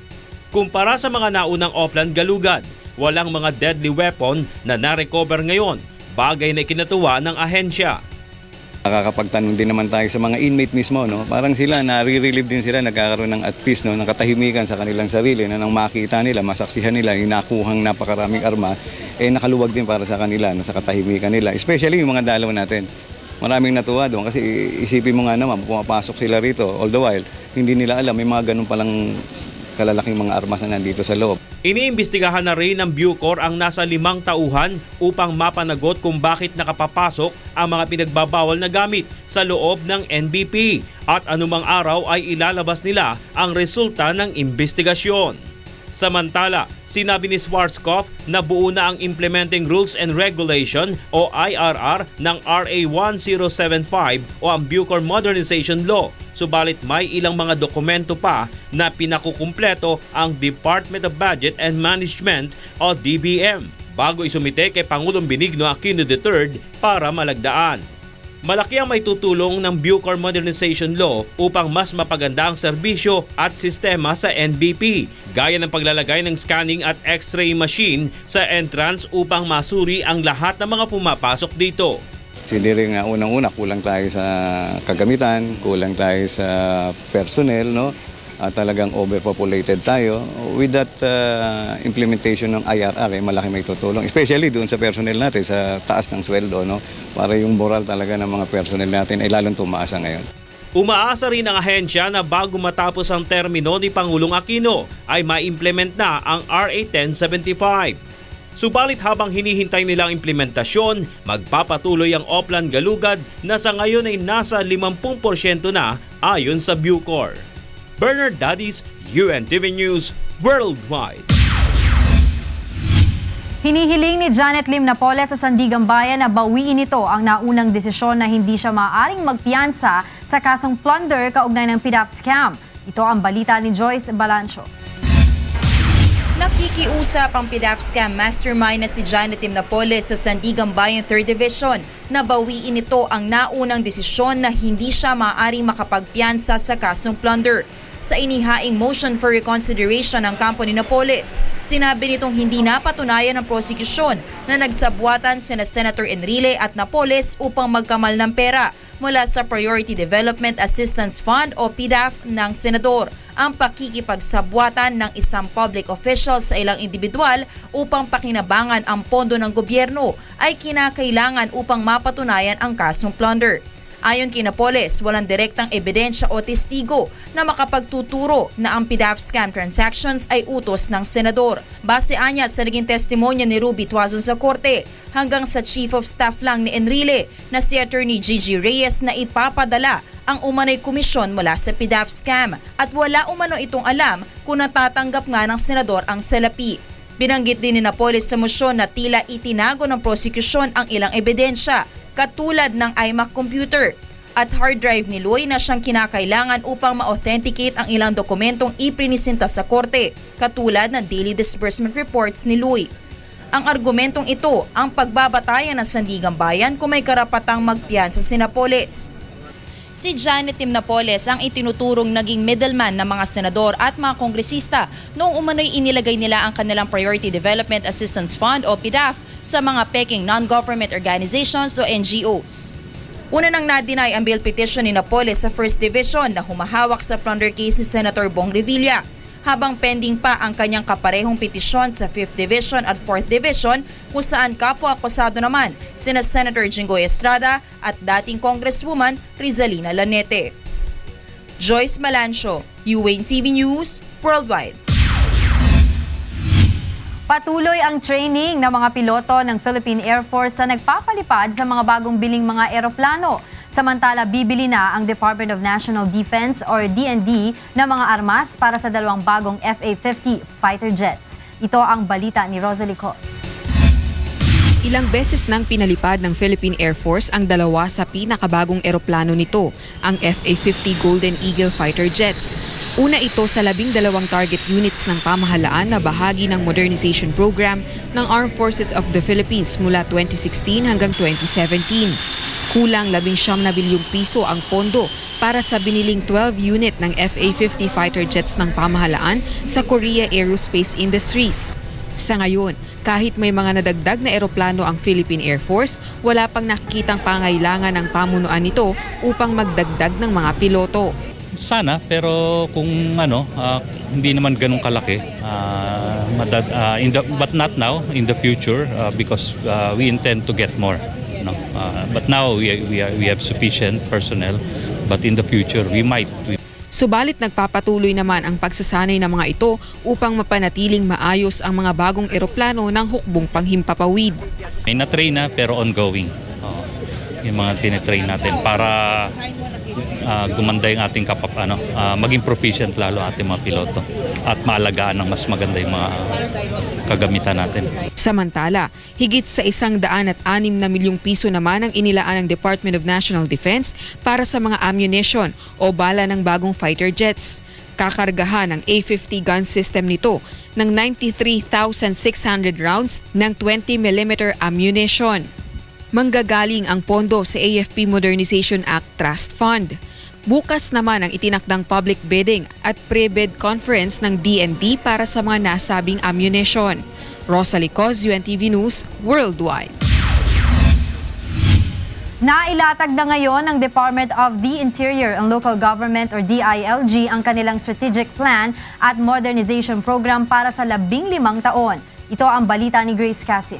Kumpara sa mga naunang Oplan Galugad, walang mga deadly weapon na na-recover ngayon, bagay na ikinatuwa ng ahensya. Nakakapagtanong din naman tayo sa mga inmate mismo, no? Parang sila, nare-relieve din sila, nagkakaroon ng at peace, no? Ng katahimikan sa kanilang sarili na nang makita nila, masaksihan nila, yung nakuhang napakaraming arma, nakaluwag din para sa kanila, no? Sa katahimikan nila. Especially yung mga dalaw natin. Maraming natuwa doon kasi isipin mo nga naman, pumapasok sila rito, all the while, hindi nila alam, may mga ganun palang kalalaking mga armas na nandito sa loob. Iniimbestigahan na rin ng Bucor ang nasa 5 tauhan upang mapanagot kung bakit nakapapasok ang mga pinagbabawal na gamit sa loob ng NBP at anumang araw ay ilalabas nila ang resulta ng imbestigasyon. Samantala, sinabi ni Schwarzkopf na buo na ang Implementing Rules and Regulation o IRR ng RA 1075 o ang Bucor Modernization Law. Subalit may ilang mga dokumento pa na pinakukumpleto ang Department of Budget and Management o DBM bago isumite kay Pangulong Benigno Aquino III para malagdaan. Malaki ang may tutulong ng Bucor Modernization Law upang mas mapaganda ang serbisyo at sistema sa NBP, gaya ng paglalagay ng scanning at x-ray machine sa entrance upang masuri ang lahat ng mga pumapasok dito. Hindi rin nga unang-una, kulang tayo sa kagamitan, kulang tayo sa personnel, no? At talagang overpopulated tayo. With that implementation ng IRR, malaki may tutulong. Especially doon sa personnel natin, sa taas ng sweldo, no? Para yung moral talaga ng mga personnel natin ay lalong tumaasa ngayon. Umaasa rin ang ahensya na bago matapos ang termino ni Pangulong Aquino ay ma-implement na ang RA 1075. Subalit habang hinihintay nilang implementasyon, magpapatuloy ang Oplan Galugad na sa ngayon ay nasa 50% na ayon sa Bucor. Bernard Dadis, UNTV News Worldwide. Hinihiling ni Janet Lim Napoles sa Sandigan Bayan na bawiin ito ang naunang desisyon na hindi siya maaaring magpiyansa sa kasong plunder kaugnay ng PDAF scam. Ito ang balita ni Joyce Balancho. Nakikiusap ang PDAF scam mastermind na si Janet Lim Napoles sa Sandigan Bayan 3rd Division na bawiin ito ang naunang desisyon na hindi siya maaaring makapagpiyansa sa kasong plunder. Sa inihaing motion for reconsideration ng kampo ni Napoles, sinabi nitong hindi napatunayan ng prosekusyon na nagsabwatan sina Senator Enrile at Napoles upang magkamal ng pera mula sa Priority Development Assistance Fund o PDAF ng senador. Ang pakikipagsabwatan ng isang public official sa ilang individual upang pakinabangan ang pondo ng gobyerno ay kinakailangan upang mapatunayan ang kasong plunder. Ayon kay Napoles, walang direktang ebidensya o testigo na makapagtuturo na ang PDAF scam transactions ay utos ng senador. Base anya sa naging testimonya ni Ruby Tuazon sa korte, hanggang sa Chief of Staff lang ni Enrile na si Attorney Gigi Reyes na ipapadala ang umano'y komisyon mula sa PDAF scam at wala umano itong alam kung natatanggap nga ng senador ang salapi. Binanggit din ni Napoles sa mosyon na tila itinago ng prosekusyon ang ilang ebidensya katulad ng iMac computer at hard drive ni Loy na siyang kinakailangan upang ma-authenticate ang ilang dokumentong iprinisinta sa korte, katulad ng daily disbursement reports ni Loy. Ang argumentong ito ang pagbabatayan ng Sandigan Bayan kung may karapatang magpiyansa si Napoles. Si Janet Lim Napoles ang itinuturong naging middleman ng mga senador at mga kongresista noong umano'y inilagay nila ang kanilang Priority Development Assistance Fund o PDAF sa mga peking non-government organizations o NGOs. Una nang na-deny ang bill petition ni Napoles sa 1st Division na humahawak sa plunder case ni Senator Bong Revilla, habang pending pa ang kanyang kaparehong petisyon sa 5th Division at 4th Division kung saan kapwa-akusado naman sina Senator Jinggoy Estrada at dating Congresswoman Rizalina Lanete. Joyce Balancho, UNTV News Worldwide. Patuloy ang training ng mga piloto ng Philippine Air Force sa nagpapalipad sa mga bagong biling mga eroplano. Samantala, bibili na ang Department of National Defense or DND ng mga armas para sa dalawang bagong FA-50 fighter jets. Ito ang balita ni Rosalie Cos. Ilang beses nang pinalipad ng Philippine Air Force ang dalawa sa pinakabagong eroplano nito, ang FA-50 Golden Eagle fighter jets. Una ito sa 12 target units ng pamahalaan na bahagi ng modernization program ng Armed Forces of the Philippines mula 2016 hanggang 2017. Kulang 19 bilyong piso ang pondo para sa biniling 12 unit ng FA-50 fighter jets ng pamahalaan sa Korea Aerospace Industries. Sa ngayon, kahit may mga nadagdag na eroplano ang Philippine Air Force, wala pang nakikitang pangailangan ng pamunuan nito upang magdagdag ng mga piloto. Sana, pero kung hindi naman ganun kalaki, but not now, in the future, because we intend to get more. No? But now we have sufficient personnel, but in the future we might. Subalit nagpapatuloy naman ang pagsasanay ng mga ito upang mapanatiling maayos ang mga bagong eroplano ng hukbong panghimpapawid. May na-train na pero ongoing. Yung mga tinitrain natin para gumanda yung ating maging proficient lalo ating mga piloto at maalagaan ng mas maganda yung mga kagamitan natin. Samantala, higit sa 106 na milyong piso naman ang inilaan ng Department of National Defense para sa mga ammunition o bala ng bagong fighter jets. Kakargahan ng A-50 gun system nito ng 93,600 rounds ng 20mm ammunition. Manggagaling ang pondo sa AFP Modernization Act Trust Fund. Bukas naman ang itinakdang public bidding at pre-bid conference ng DND para sa mga nasabing ammunition. Rosalie Cos, UNTV News Worldwide. Nailatag na ngayon ng Department of the Interior and Local Government or DILG ang kanilang strategic plan at modernization program para sa 15 taon. Ito ang balita ni Grace Cassie.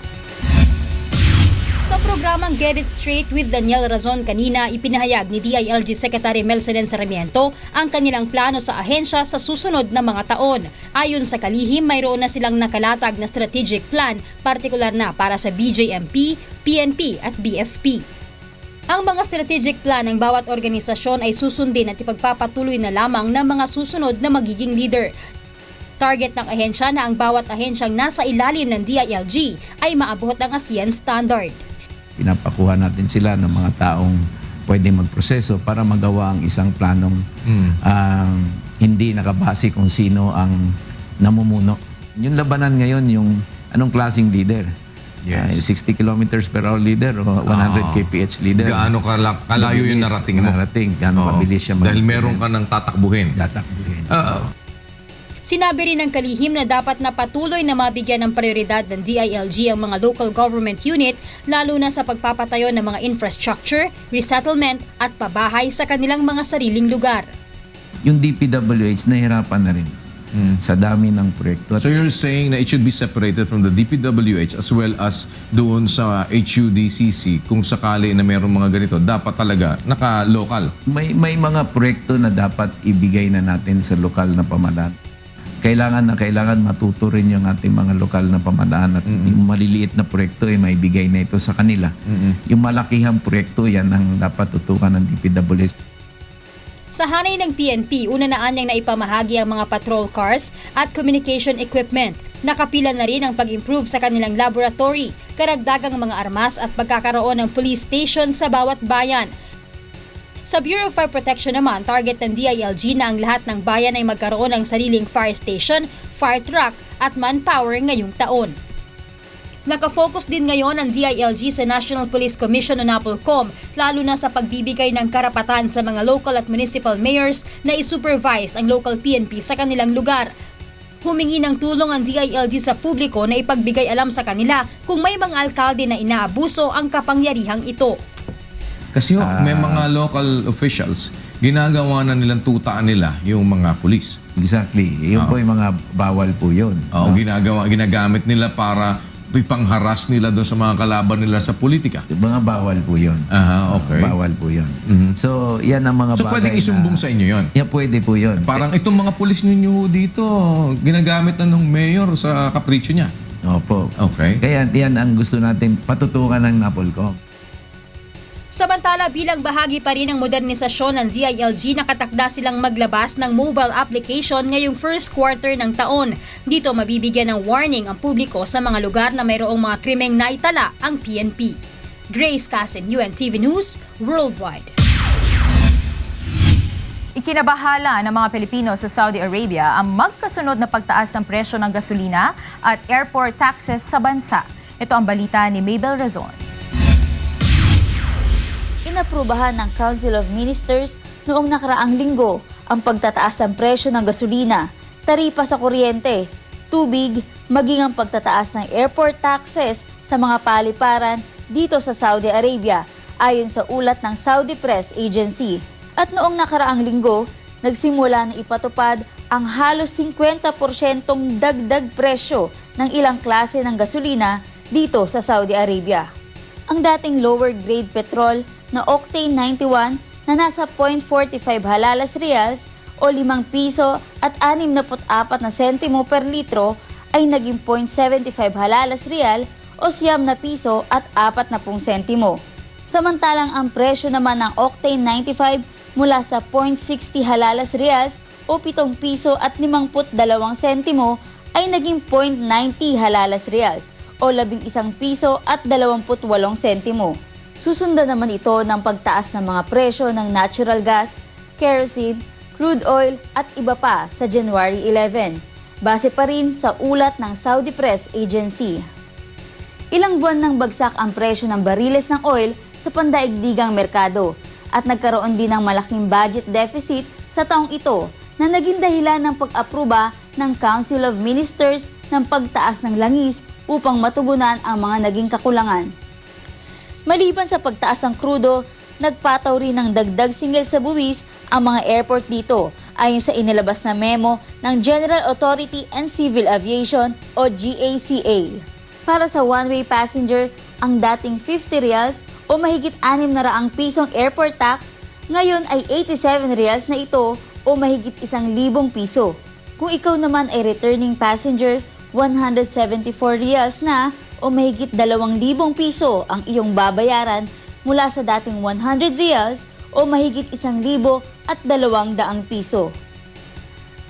Sa programang Get It Straight with Daniel Razon kanina, ipinahayag ni DILG Secretary Melcenen Sarmiento ang kanilang plano sa ahensya sa susunod na mga taon. Ayon sa kalihim, mayroon na silang nakalatag na strategic plan, partikular na para sa BJMP, PNP at BFP. Ang mga strategic plan ng bawat organisasyon ay susundin at ipagpapatuloy na lamang ng mga susunod na magiging leader. Target ng ahensya na ang bawat ahensyang nasa ilalim ng DILG ay maabot ang ASEAN standard. Pinapakuha natin sila ng mga taong pwede magproseso para magawa ang isang planong hindi nakabase kung sino ang namumuno. Yung labanan ngayon, yung anong klaseng leader? Yes. 60 kilometers per hour leader o 100 kph leader? Gaano kalayo yung narating mo? Gaano mabilis siya Dahil meron ka ng tatakbuhin. Sinabi rin ng kalihim na dapat na patuloy na mabigyan ng prioridad ng DILG ang mga local government unit lalo na sa pagpapatayo ng mga infrastructure, resettlement at pabahay sa kanilang mga sariling lugar. Yung DPWH nahirapan na rin sa dami ng proyekto. So you're saying na it should be separated from the DPWH as well as doon sa HUDCC kung sakali na mayroong mga ganito, dapat talaga naka-local? May mga proyekto na dapat ibigay na natin sa lokal na pamahalaan. Kailangan matuto rin yung ating mga lokal na pamahalaan at yung maliliit na proyekto ay maibigay na ito sa kanila. Yung malakihang proyekto, yan ang dapat tutukan ng DPWH. Sa hanay ng PNP, una na anyang naipamahagi ang mga patrol cars at communication equipment. Nakapila na rin ang pag-improve sa kanilang laboratory, karagdagang mga armas at pagkakaroon ng police station sa bawat bayan. Sa Bureau of Fire Protection naman, target ng DILG na ang lahat ng bayan ay magkaroon ng sariling fire station, fire truck at manpower ngayong taon. Nakafocus din ngayon ang DILG sa National Police Commission o NAPOLCOM, lalo na sa pagbibigay ng karapatan sa mga local at municipal mayors na isupervise ang local PNP sa kanilang lugar. Humingi ng tulong ang DILG sa publiko na ipagbigay alam sa kanila kung may mga alkalde na inaabuso ang kapangyarihang ito. Kasi may mga local officials, ginagawa na nilang tutaan nila yung mga pulis. Exactly. Yun po yung mga bawal po yun. Ginagamit nila para ipangharas nila doon sa mga kalaban nila sa politika. Mga bawal po yun. Okay. Bawal po yun. So, yan ang mga So, pwedeng isumbong sa inyo yun? Yeah, pwede po yun. Parang itong mga pulis ninyo dito, ginagamit na ng mayor sa kapritsyo niya. Opo. Okay. Kaya yan ang gusto natin patutukan ng NAPOLCOM. Samantala, bilang bahagi pa rin ng modernisasyon ng DILG, nakatakda silang maglabas ng mobile application ngayong first quarter ng taon. Dito mabibigyan ng warning ang publiko sa mga lugar na mayroong mga krimeng naitala ang PNP. Grace Casin, UNTV News, Worldwide. Ikinabahala ng mga Pilipino sa Saudi Arabia ang magkasunod na pagtaas ng presyo ng gasolina at airport taxes sa bansa. Ito ang balita ni Mabel Razon. Inaprubahan ng Council of Ministers noong nakaraang linggo ang pagtataas ng presyo ng gasolina, taripa sa kuryente, tubig, maging ang pagtataas ng airport taxes sa mga paliparan dito sa Saudi Arabia, ayon sa ulat ng Saudi Press Agency. At noong nakaraang linggo, nagsimula na ipatupad ang halos 50% dagdag presyo ng ilang klase ng gasolina dito sa Saudi Arabia. Ang dating lower grade petrol na Octane 91 na nasa 0.45 halalas riyals o 5 piso at 64 na sentimo per litro ay naging 0.75 halalas riyal o 9 na piso at 40 sentimo. Samantalang ang presyo naman ng Octane 95 mula sa 0.60 halalas riyals o 7 piso at 52 sentimo ay naging 0.90 halalas riyals o 11 piso at 28 sentimo. Susundan naman ito ng pagtaas ng mga presyo ng natural gas, kerosene, crude oil at iba pa sa January 11, base pa rin sa ulat ng Saudi Press Agency. Ilang buwan nang bagsak ang presyo ng bariles ng oil sa pandaigdigang merkado at nagkaroon din ng malaking budget deficit sa taong ito na naging dahilan ng pag-apruba ng Council of Ministers ng pagtaas ng langis upang matugunan ang mga naging kakulangan. Maliban sa pagtaas ng krudo, nagpataw rin ng dagdag singil sa buwis ang mga airport dito ayon sa inilabas na memo ng General Authority and Civil Aviation o GACA. Para sa one-way passenger ang dating 50 reals o mahigit 600 pisong airport tax, ngayon ay 87 reals na ito o mahigit 1,000 piso. Kung ikaw naman ay returning passenger, 174 reals na o mahigit 2,000 piso ang iyong babayaran mula sa dating 100 reals o mahigit 1,200 piso.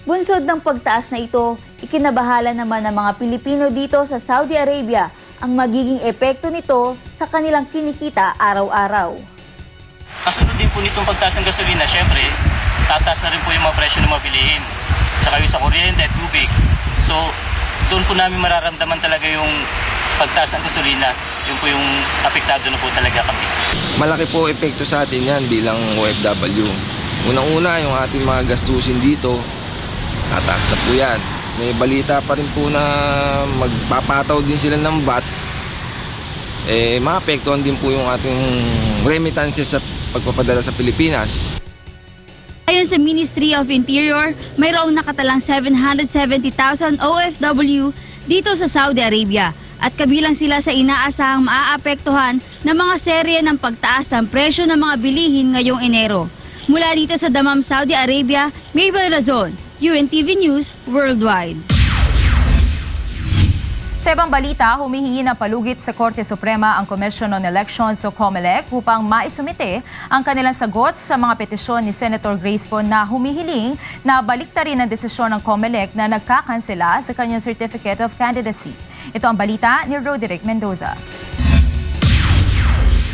Bunsod ng pagtaas na ito, ikinabahala naman ng mga Pilipino dito sa Saudi Arabia ang magiging epekto nito sa kanilang kinikita araw-araw. Kasunod din po nitong pagtaas ng gasolina, syempre, tataas na rin po yung mga presyo ng mga bilihin. Tsaka yung sa kuryente, tubig. So, doon po namin mararamdaman talaga yung pagtaas ng gasolina. Yun po yung apektado na po talaga kami. Malaki po epekto sa atin yan bilang OFW. Unang-una, yung ating mga gastusin dito, tataas na po yan. May balita pa rin po na magpapataw din sila ng VAT. Maapektuhan din po yung ating remittances sa pagpapadala sa Pilipinas. Ayon sa Ministry of Interior, mayroong nakatalang 770,000 OFW dito sa Saudi Arabia at kabilang sila sa inaasahang maaapektuhan ng mga serye ng pagtaas ng presyo ng mga bilihin ngayong Enero. Mula dito sa Dammam, Saudi Arabia, Mabel Razon, UNTV News Worldwide. Sa ibang balita, humihingi ng palugit sa Korte Suprema ang Commission on Elections o COMELEC upang maisumite ang kanilang sagot sa mga petisyon ni Senator Grace Poe na humihiling na baliktarin ang desisyon ng COMELEC na nagkakansela sa kanyang Certificate of Candidacy. Ito ang balita ni Roderick Mendoza.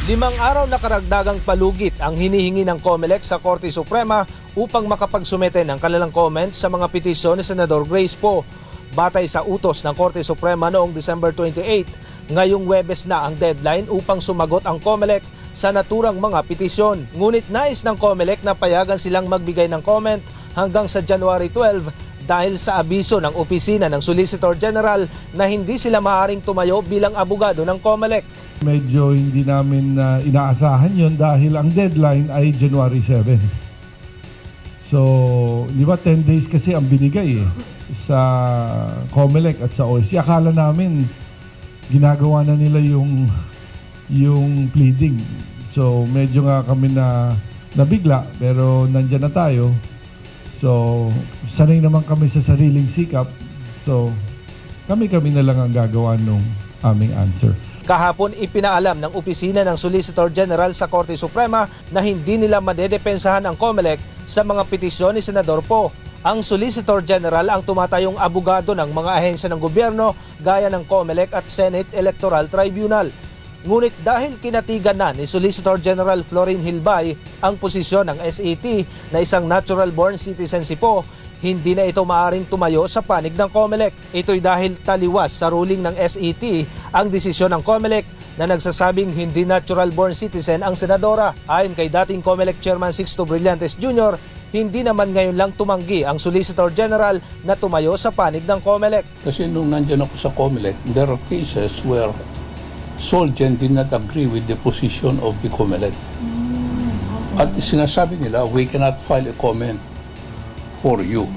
5 araw na karagdagang palugit ang hinihingi ng COMELEC sa Korte Suprema upang makapagsumite ng kanilang comments sa mga petisyon ni Senador Grace Poe. Batay sa utos ng Korte Suprema noong December 28, ngayong Huwebes na ang deadline upang sumagot ang COMELEC sa naturang mga petisyon. Ngunit nais ng COMELEC na payagan silang magbigay ng comment hanggang sa January 12 dahil sa abiso ng opisina ng Solicitor General na hindi sila maaaring tumayo bilang abogado ng COMELEC. Medyo hindi namin inaasahan yon dahil ang deadline ay January 7. So, di ba 10 days kasi ang binigay sa COMELEC at sa OSC. Akala namin ginagawa na nila yung pleading. So, medyo nga kami nabigla pero nandyan na tayo. So, sanay naman kami sa sariling sikap. So, kami na lang ang gagawa ng aming answer. Kahapon ipinaalam ng opisina ng Solicitor General sa Korte Suprema na hindi nila madedepensahan ang COMELEC sa mga petisyon ni Senador Poe. Ang Solicitor General ang tumatayong abogado ng mga ahensya ng gobyerno gaya ng COMELEC at Senate Electoral Tribunal. Ngunit dahil kinatigan na ni Solicitor General Florin Hilbay ang posisyon ng SET na isang natural-born citizen si Poe, hindi na ito maaring tumayo sa panig ng COMELEC. Ito'y dahil taliwas sa ruling ng SET ang desisyon ng COMELEC na nagsasabing hindi natural-born citizen ang senadora. Ayon kay dating COMELEC Chairman Sixto Brillantes Jr., hindi naman ngayon lang tumanggi ang Solicitor General na tumayo sa panig ng COMELEC. Kasi nung nandyan ako sa COMELEC, there are cases where Solgen did not agree with the position of the COMELEC. At sinasabi nila, we cannot file a comment for you.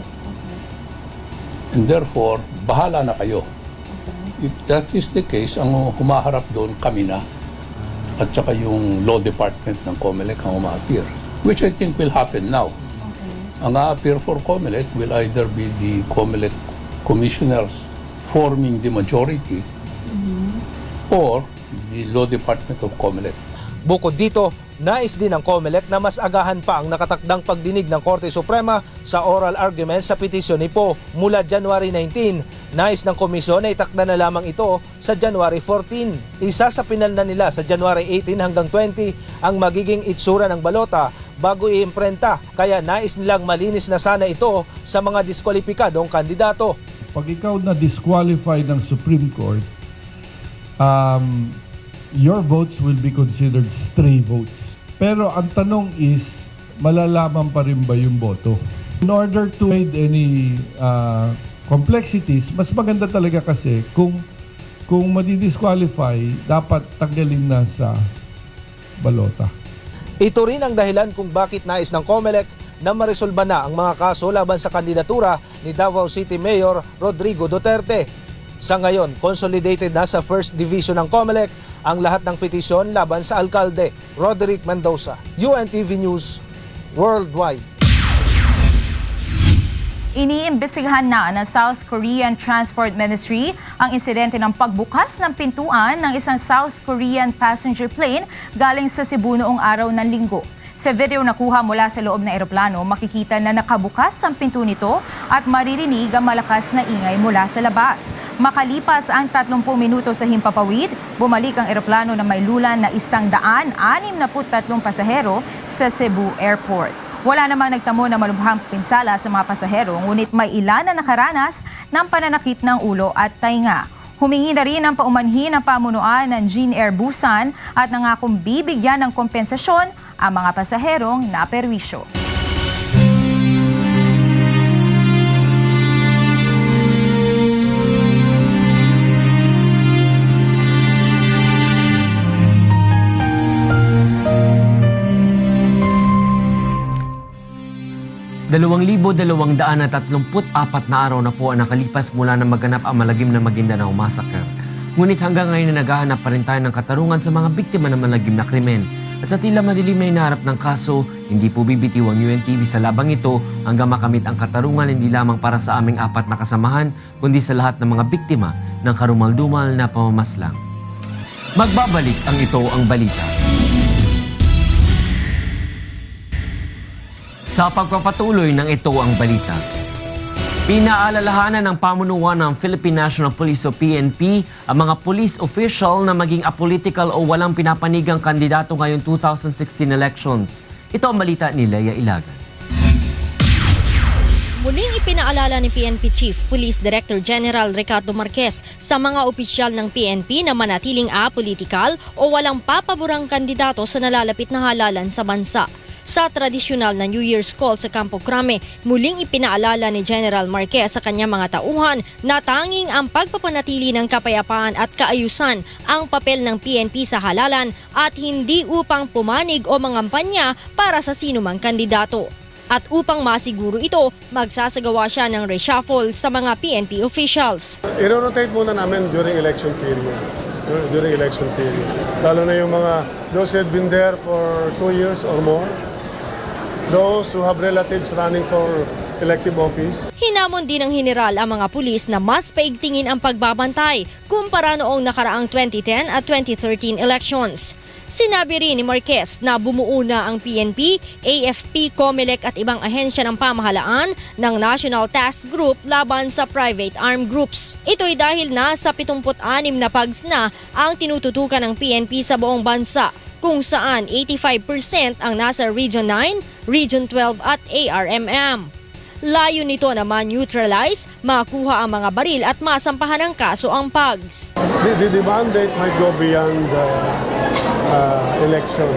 And therefore, bahala na kayo. If that is the case, ang humaharap doon kami na at saka yung law department ng COMELEC ang uma-appear, which I think will happen now. Ang a-appear for COMELEC will either be the COMELEC commissioners forming the majority or the law department of COMELEC. Bukod dito, nais din ng COMELEC na mas agahan pa ang nakatakdang pagdinig ng Korte Suprema sa oral argument sa petisyon ni Poe. Mula January 19, nais ng komisyon na itakda na lamang ito sa January 14. Isa sa pinalna nila sa January 18 hanggang 20 ang magiging itsura ng balota bago iimprenta. Kaya nais nilang malinis na sana ito sa mga diskwalipikadong kandidato. Pag ikaw na disqualified ng Supreme Court, your votes will be considered stray votes. Pero ang tanong is, malalaman pa rin ba yung boto? In order to avoid any complexities, mas maganda talaga kasi kung madi-disqualify, dapat tanggalin na sa balota. Ito rin ang dahilan kung bakit nais ng COMELEC na maresolba na ang mga kaso laban sa kandidatura ni Davao City Mayor Rodrigo Duterte. Sa ngayon, consolidated na sa First Division ng COMELEC ang lahat ng petisyon laban sa alkalde Roderick Mendoza. UNTV News Worldwide. Iniimbestigahan na ng South Korean Transport Ministry ang insidente ng pagbukas ng pintuan ng isang South Korean passenger plane galing sa Cebu noong araw ng Linggo. Sa video nakuha mula sa loob ng eroplano, makikita na nakabukas ang pinto nito at maririnig ang malakas na ingay mula sa labas. Makalipas ang 30 minuto sa himpapawid, bumalik ang eroplano na may lulan na 163 pasahero sa Cebu Airport. Wala namang nagtamo na malubhang pinsala sa mga pasahero, ngunit may ilan na nakaranas ng pananakit ng ulo at tainga. Humingi na rin ang paumanhin ng pamunuan ng Jean Air Busan at nangakong bibigyan ng kompensasyon ang mga pasaherong naperwisyo. $2,234 na araw na po ang nakalipas mula na maganap ang malagim na Maguindanao Massacre. Ngunit hanggang ngayon na naghahanap pa rin tayo ng katarungan sa mga biktima ng malagim na krimen. At sa tila madilim na hinaharap ng kaso, hindi po bibitiw ang UNTV sa labang ito hanggang makamit ang katarungan hindi lamang para sa aming 4 na kasamahan, kundi sa lahat ng mga biktima ng karumal-dumal na pamamaslang. Magbabalik ang Ito ang Balita. Sa pagpapatuloy ng Ito ang Balita, pinaalalahanan ng pamunuan ng Philippine National Police o PNP ang mga police official na maging apolitical o walang pinapanigang kandidato ngayong 2016 elections. Ito ang balita ni Leia Ilagan. Muling ipinaalala ni PNP Chief Police Director General Ricardo Marquez sa mga opisyal ng PNP na manatiling apolitical o walang papaborang kandidato sa nalalapit na halalan sa bansa. Sa tradisyonal na New Year's call sa Campo Crame, muling ipinaalala ni General Marquez sa kanyang mga tauhan na tanging ang pagpapanatili ng kapayapaan at kaayusan ang papel ng PNP sa halalan at hindi upang pumanig o mangampanya para sa sinumang kandidato. At upang masiguro ito, magsasagawa siya ng reshuffle sa mga PNP officials. I-rotate muna namin during election period. Lalo na yung mga those who had been there for 2 years or more. Those who have relatives running for elective office. Hinamon din ng general ang mga pulis na mas paigtingin ang pagbabantay kumpara noong nakaraang 2010 at 2013 elections. Sinabi rin ni Marquez na bumuo na ang PNP, AFP, COMELEC at ibang ahensya ng pamahalaan ng National Task Group laban sa private armed groups. Ito'y dahil nasa 76 na PAGs na ang tinututukan ng PNP sa buong bansa, kung saan 85% ang nasa Region 9, Region 12 at ARMM. Layo nito na ma-neutralize, makuha ang mga baril at masampahan ng kaso ang PAGs. The mandate might go beyond election.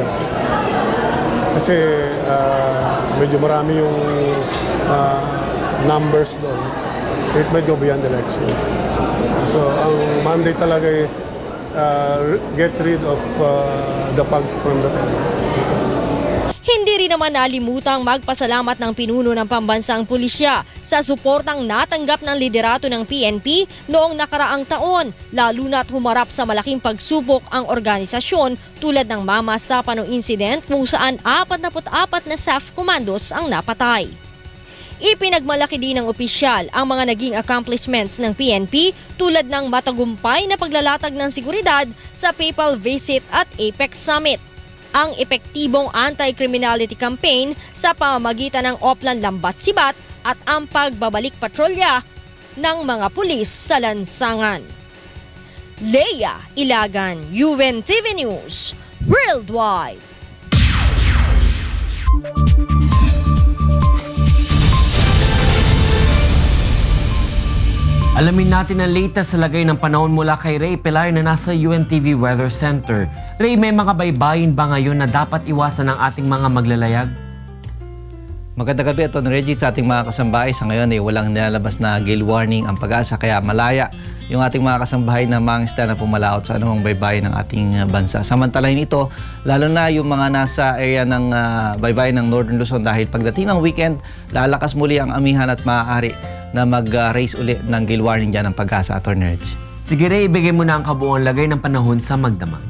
Kasi medyo marami yung numbers doon. It might go beyond election. So ang mandate talaga ay get rid of the PAGs from the Hindi rin naman nalimutang magpasalamat ng pinuno ng pambansang pulisya sa suportang natanggap ng liderato ng PNP noong nakaraang taon, lalo na't humarap sa malaking pagsubok ang organisasyon tulad ng Mama Sapanong incident kung saan 44 na SAF commandos ang napatay. Ipinagmalaki din ng opisyal ang mga naging accomplishments ng PNP tulad ng matagumpay na paglalatag ng seguridad sa Papal Visit at Apex Summit, ang epektibong anti-criminality campaign sa pamamagitan ng Oplan Lambat Sibat at ang pagbabalik patrolya ng mga pulis sa lansangan. Leia Ilagan, UNTV News, Worldwide. Alamin natin ang latest sa lagay ng panahon mula kay Ray Pilar na nasa UNTV Weather Center. Ray, may mga baybayin ba ngayon na dapat iwasan ng ating mga maglalayag? Magandang gabi, Atty. Reggie, sa ating mga kasambahay. Sa ngayon walang nilalabas na gale warning ang Pag-asa, kaya malaya yung ating mga kasambahay na mangisda na pumalaot sa anumang baybayin ng ating bansa. Samantalahin ito, lalo na yung mga nasa area ng baybayin ng Northern Luzon dahil pagdating ng weekend, lalakas muli ang amihan at maaari na mag-raise uli ng gale warning dyan ng Pag-asa, Attorney Reg. Sige Ray, ibigay mo na ang kabuuan lagay ng panahon sa Magdamag.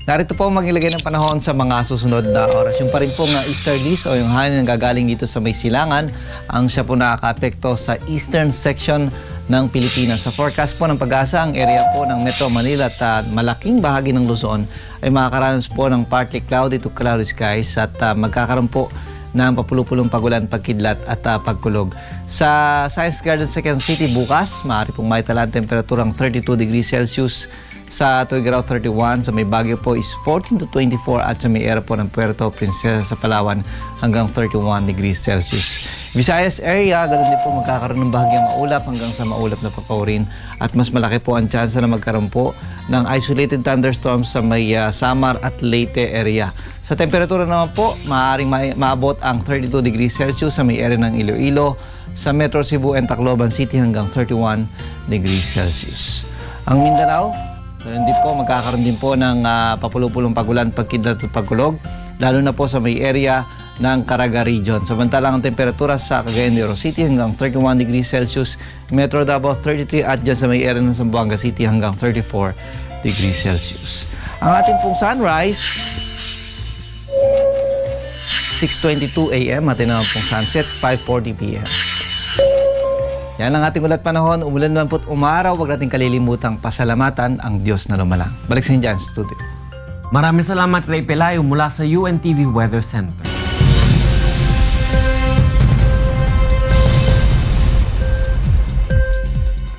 Narito po maglagay ng panahon sa mga susunod na oras. Yung pa rin pong easterlies o yung hangin na gagaling dito sa may silangan ang siya po nakaka-apekto sa eastern section ng Pilipinas. Sa forecast po ng Pag-asa, ang area po ng Metro Manila at malaking bahagi ng Luzon ay makakaranas po ng partly cloudy to cloudy skies at magkakaroon po ng papulupulong pagulan, pagkidlat at pagkulog. Sa Science Garden sa Quezon City bukas, maaari pong maitala ang temperaturang 32 degrees Celsius. Sa Tuguegarao 31, sa may Baguio po is 14 to 24 at sa may area po ng Puerto Princesa sa Palawan hanggang 31 degrees Celsius. Visayas area, ganoon din po magkakaroon ng bahagyang maulap hanggang sa maulap na papaurin at mas malaki po ang tsansa na magkaroon po ng isolated thunderstorms sa may Samar at Leyte area. Sa temperatura naman po, maaaring maabot ang 32 degrees Celsius sa may area ng Iloilo, sa Metro Cebu and Tacloban City hanggang 31 degrees Celsius. Ang Mindanao, ganoon din po, magkakaroon din po ng papulupulong pagulan, pagkidlat at pagkulog, lalo na po sa may area ng Caraga Region. Samantalang ang temperatura sa Cagayan de Oro City hanggang 31 degrees Celsius, Metro Davao 33 at dyan sa may area ng Zamboanga City hanggang 34 degrees Celsius. Ang ating pong sunrise, 6:22 a.m. Atin naman pong sunset, 5:40 p.m. Yan ang ating ulat panahon. Umulan naman po't umaraw. Huwag natin kalilimutang pasalamatan ang Diyos na lumalang. Balik sa inyo dyan, studio. Maraming salamat Ray Pelayo mula sa UNTV Weather Center.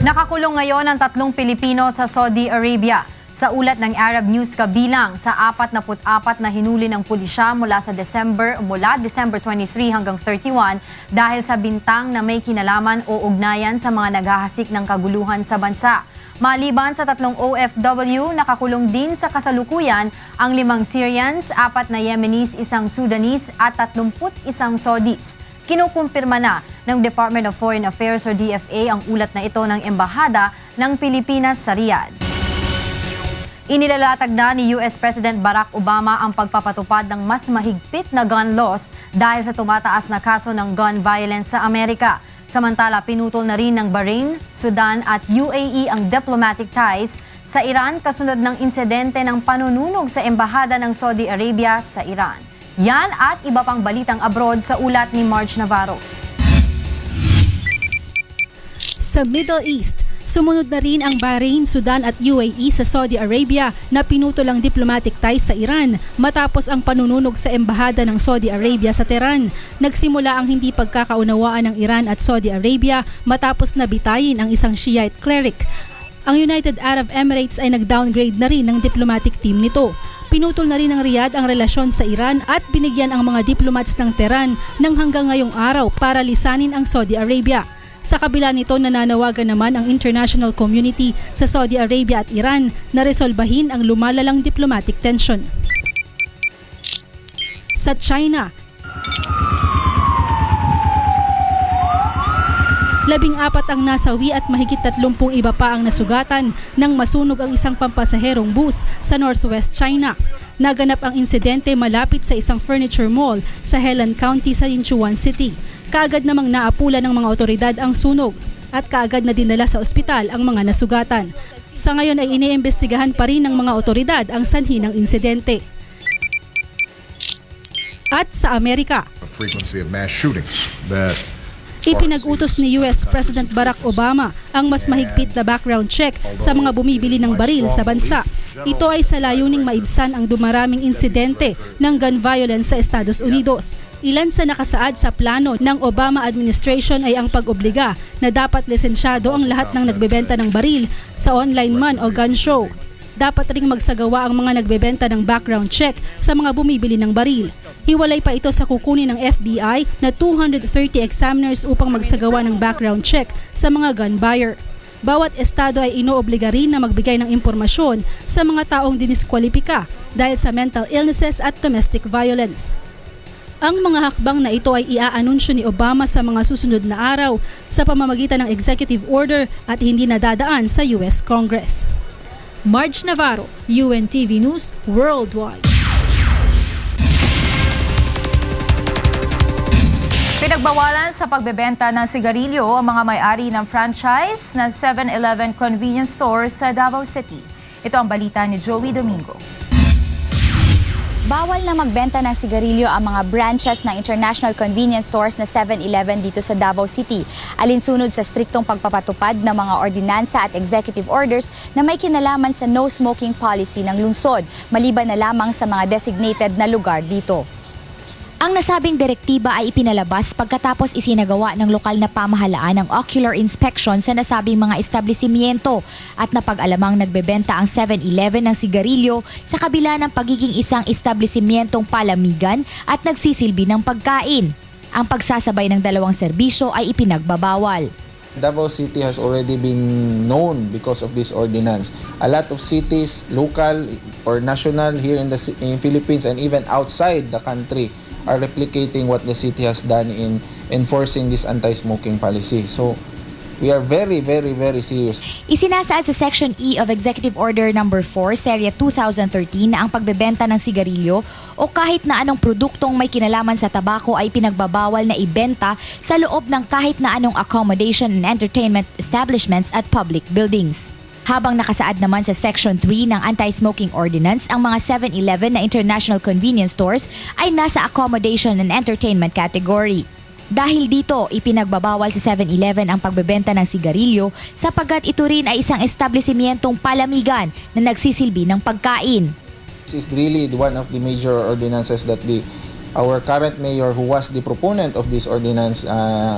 Nakakulong ngayon ang 3 Pilipino sa Saudi Arabia. Sa ulat ng Arab News kabilang sa 44 na hinuli ng pulisya mula December 23 hanggang 31 dahil sa bintang na may kinalaman o ugnayan sa mga naghahasik ng kaguluhan sa bansa. Maliban sa 3 OFW, nakakulong din sa kasalukuyan ang 5 Syrians, 4 na Yemenis, 1 Sudanese at 31 Saudis. Kinukumpirma na ng Department of Foreign Affairs o DFA ang ulat na ito ng Embahada ng Pilipinas sa Riyadh. Inilalatag na ni US President Barack Obama ang pagpapatupad ng mas mahigpit na gun laws dahil sa tumataas na kaso ng gun violence sa Amerika. Samantala, pinutol na rin ng Bahrain, Sudan at UAE ang diplomatic ties sa Iran kasunod ng insidente ng panununog sa Embahada ng Saudi Arabia sa Iran. Yan at iba pang balitang abroad sa ulat ni Marge Navarro. Sa Middle East, sumunod na rin ang Bahrain, Sudan at UAE sa Saudi Arabia na pinutol ang diplomatic ties sa Iran matapos ang panununog sa Embahada ng Saudi Arabia sa Tehran. Nagsimula ang hindi pagkakaunawaan ng Iran at Saudi Arabia matapos na bitayin ang isang Shiite cleric. Ang United Arab Emirates ay nag-downgrade na rin ng diplomatic team nito. Pinutol na rin ng Riyadh ang relasyon sa Iran at binigyan ang mga diplomats ng Tehran ng hanggang ngayong araw para lisanin ang Saudi Arabia. Sa kabila nito, nananawagan naman ang international community sa Saudi Arabia at Iran na resolbahin ang lumalalang diplomatic tension. Sa China, 14 ang nasawi at mahigit 30 iba pa ang nasugatan nang masunog ang isang pampasaherong bus sa Northwest China. Naganap ang insidente malapit sa isang furniture mall sa Helan County sa Yinchuan City. Kaagad namang naapula ng mga otoridad ang sunog at kaagad na dinala sa ospital ang mga nasugatan. Sa ngayon ay iniimbestigahan pa rin ng mga otoridad ang sanhi ng insidente. At sa Amerika, ipinag-utos ni US President Barack Obama ang mas mahigpit na background check sa mga bumibili ng baril sa bansa. Ito ay sa layuning maibsan ang dumaraming insidente ng gun violence sa Estados Unidos. Ilan sa nakasaad sa plano ng Obama administration ay ang pag-obliga na dapat lisensyado ang lahat ng nagbebenta ng baril sa online man o gun show. Dapat ring magsagawa ang mga nagbebenta ng background check sa mga bumibili ng baril. Hiwalay pa ito sa kukunin ng FBI na 230 examiners upang magsagawa ng background check sa mga gun buyer. Bawat estado ay inoobliga rin na magbigay ng impormasyon sa mga taong diniskwalipika dahil sa mental illnesses at domestic violence. Ang mga hakbang na ito ay iaanunsyo ni Obama sa mga susunod na araw sa pamamagitan ng executive order at hindi nadadaan sa US Congress. Marge Navarro, UNTV News Worldwide. Pinagbawalan sa pagbebenta ng sigarilyo ang mga may-ari ng franchise ng 7-Eleven convenience store sa Davao City. Ito ang balita ni Joey Domingo. Bawal na magbenta ng sigarilyo ang mga branches ng international convenience stores na 7-Eleven dito sa Davao City, alinsunod sa striktong pagpapatupad ng mga ordinansa at executive orders na may kinalaman sa no smoking policy ng lungsod, maliban na lamang sa mga designated na lugar dito. Ang nasabing direktiba ay ipinalabas pagkatapos isinagawa ng lokal na pamahalaan ng ocular inspection sa nasabing mga establishmento at napag-alamang nagbebenta ang 7-Eleven ng sigarilyo sa kabila ng pagiging isang establishmentong palamigan at nagsisilbi ng pagkain. Ang pagsasabay ng dalawang serbisyo ay ipinagbabawal. Davao City has already been known because of this ordinance. A lot of cities, local or national here in the Philippines and even outside the country are replicating what the city has done in enforcing this anti-smoking policy. So, we are very, very, very serious. Isinasaad sa Section E of Executive Order No. 4, Serye 2013 na ang pagbebenta ng sigarilyo o kahit na anong produktong may kinalaman sa tabako ay pinagbabawal na ibenta sa loob ng kahit na anong accommodation and entertainment establishments at public buildings. Habang nakasaad naman sa Section 3 ng Anti-Smoking Ordinance, ang mga 7-Eleven na international convenience stores ay nasa accommodation and entertainment category. Dahil dito, ipinagbabawal sa 7-Eleven ang pagbebenta ng sigarilyo sapagkat ito rin ay isang establishmentong palamigan na nagsisilbi ng pagkain. This is really one of the major ordinances that our current mayor, who was the proponent of this ordinance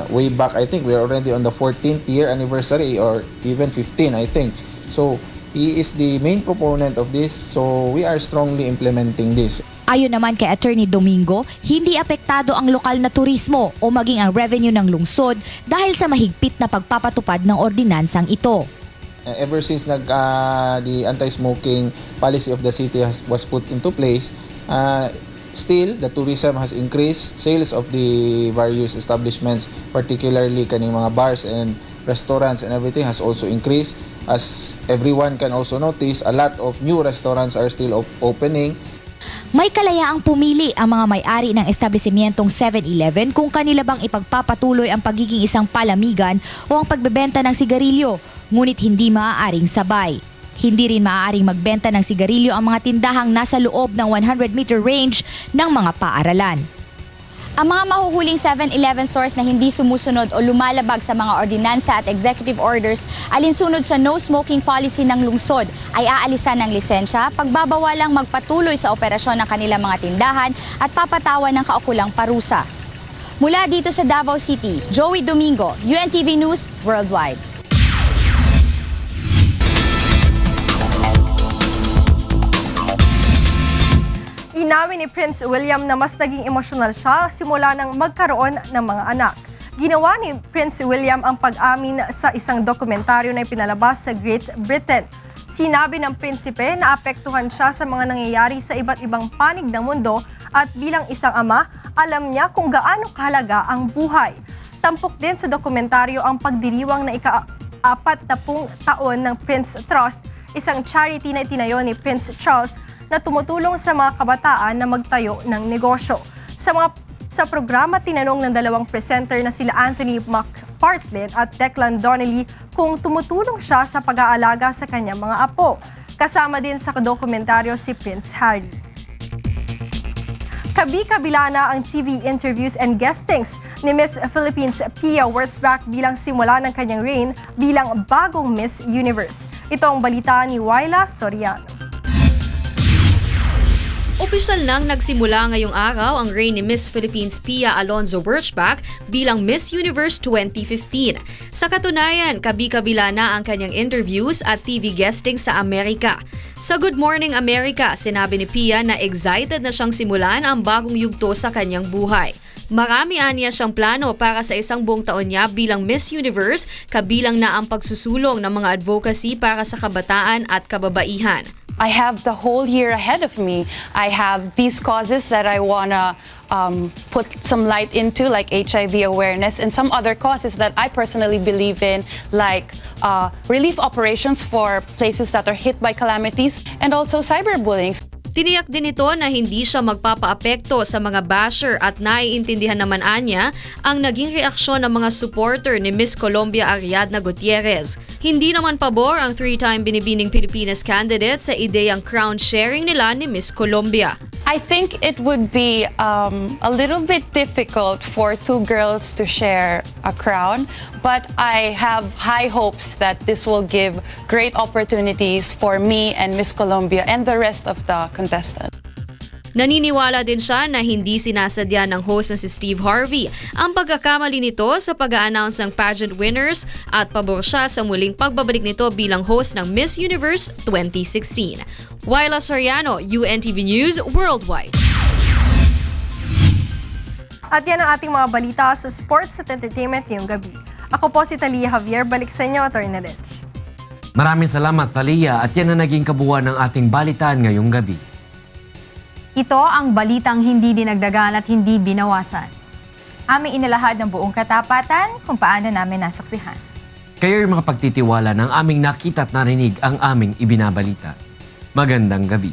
way back, I think we are already on the 14th year anniversary or even 15, I think. So, he is the main proponent of this, so we are strongly implementing this. Ayon naman kay Attorney Domingo, hindi apektado ang lokal na turismo o maging ang revenue ng lungsod dahil sa mahigpit na pagpapatupad ng ordinansang ito. Ever since the anti-smoking policy of the city was put into place, still the tourism has increased. Sales of the various establishments, particularly kaning mga bars and restaurants and everything, has also increased. As everyone can also notice, a lot of new restaurants are still opening. May kalayaang pumili ang mga may-ari ng establishmentong 7-Eleven kung kanila bang ipagpapatuloy ang pagiging isang palamigan o ang pagbebenta ng sigarilyo, ngunit hindi maaaring sabay. Hindi rin maaaring magbenta ng sigarilyo ang mga tindahang nasa loob ng 100-meter range ng mga paaralan. Ang mga mahuhuling 7-Eleven stores na hindi sumusunod o lumalabag sa mga ordinansa at executive orders alinsunod sa no smoking policy ng lungsod ay aalisan ng lisensya, pagbabawalang magpatuloy sa operasyon ng kanilang mga tindahan at papatawan ng kaukulang parusa. Mula dito sa Davao City, Joey Domingo, UNTV News Worldwide. Inamin ni Prince William na mas naging emosyonal siya simula nang magkaroon ng mga anak. Ginawa ni Prince William ang pag-amin sa isang dokumentaryo na ipinalabas sa Great Britain. Sinabi ng prinsipe na apektuhan siya sa mga nangyayari sa iba't ibang panig ng mundo at bilang isang ama, alam niya kung gaano kahalaga ang buhay. Tampok din sa dokumentaryo ang pagdiriwang na ika-40 taon ng Prince Trust, isang charity na itinayo ni Prince Charles na tumutulong sa mga kabataan na magtayo ng negosyo. Sa programa, tinanong ng dalawang presenter na sila Anthony McPartlin at Declan Donnelly kung tumutulong siya sa pag-aalaga sa kanyang mga apo. Kasama din sa dokumentaryo si Prince Harry. Kabi-kabila na ang TV interviews and guestings ni Miss Philippines Pia Wurtzbach bilang simula ng kanyang reign bilang bagong Miss Universe. Ito ang balita ni Wyla Soriano. Opisyal nang nagsimula ngayong araw ang reign ni Miss Philippines Pia Alonzo Wurtzbach bilang Miss Universe 2015. Sa katunayan, kabi-kabila na ang kanyang interviews at TV guesting sa Amerika. Sa Good Morning America, sinabi ni Pia na excited na siyang simulan ang bagong yugto sa kanyang buhay. Marami aniya siyang plano para sa isang buong taon niya bilang Miss Universe, kabilang na ang pagsusulong ng mga advocacy para sa kabataan at kababaihan. I have the whole year ahead of me. I have these causes that I want to put some light into, like HIV awareness, and some other causes that I personally believe in, like relief operations for places that are hit by calamities, and also cyberbullying. Tiniyak din ito na hindi siya magpapaapekto sa mga basher at naiintindihan naman anya ang naging reaksyon ng mga supporter ni Miss Colombia Ariadna Gutierrez. Hindi naman pabor ang 3-time binibining Pilipinas candidate sa ideyang crown sharing nila ni Miss Colombia. I think it would be a little bit difficult for two girls to share a crown, but I have high hopes that this will give great opportunities for me and Miss Colombia and the rest of the contestants. Naniniwala din siya na hindi sinasadya ng host na si Steve Harvey ang pagkakamali nito sa pag-a-announce ng pageant winners at pabor siya sa muling pagbabalik nito bilang host ng Miss Universe 2016. Wyla Soriano, UNTV News Worldwide. At yan ang ating mga balita sa sports at entertainment ngayong gabi. Ako po si Talia Javier. Balik sa inyo, Atty. Rich. Maraming salamat, Talia, at yan ang naging kabuuan ng ating balitaan ngayong gabi. Ito ang balitang hindi dinagdagan at hindi binawasan. Aming inilahad ng buong katapatan kung paano namin nasaksihan. Kayo'y mga pagtitiwala ng aming nakita at narinig ang aming ibinabalita. Magandang gabi.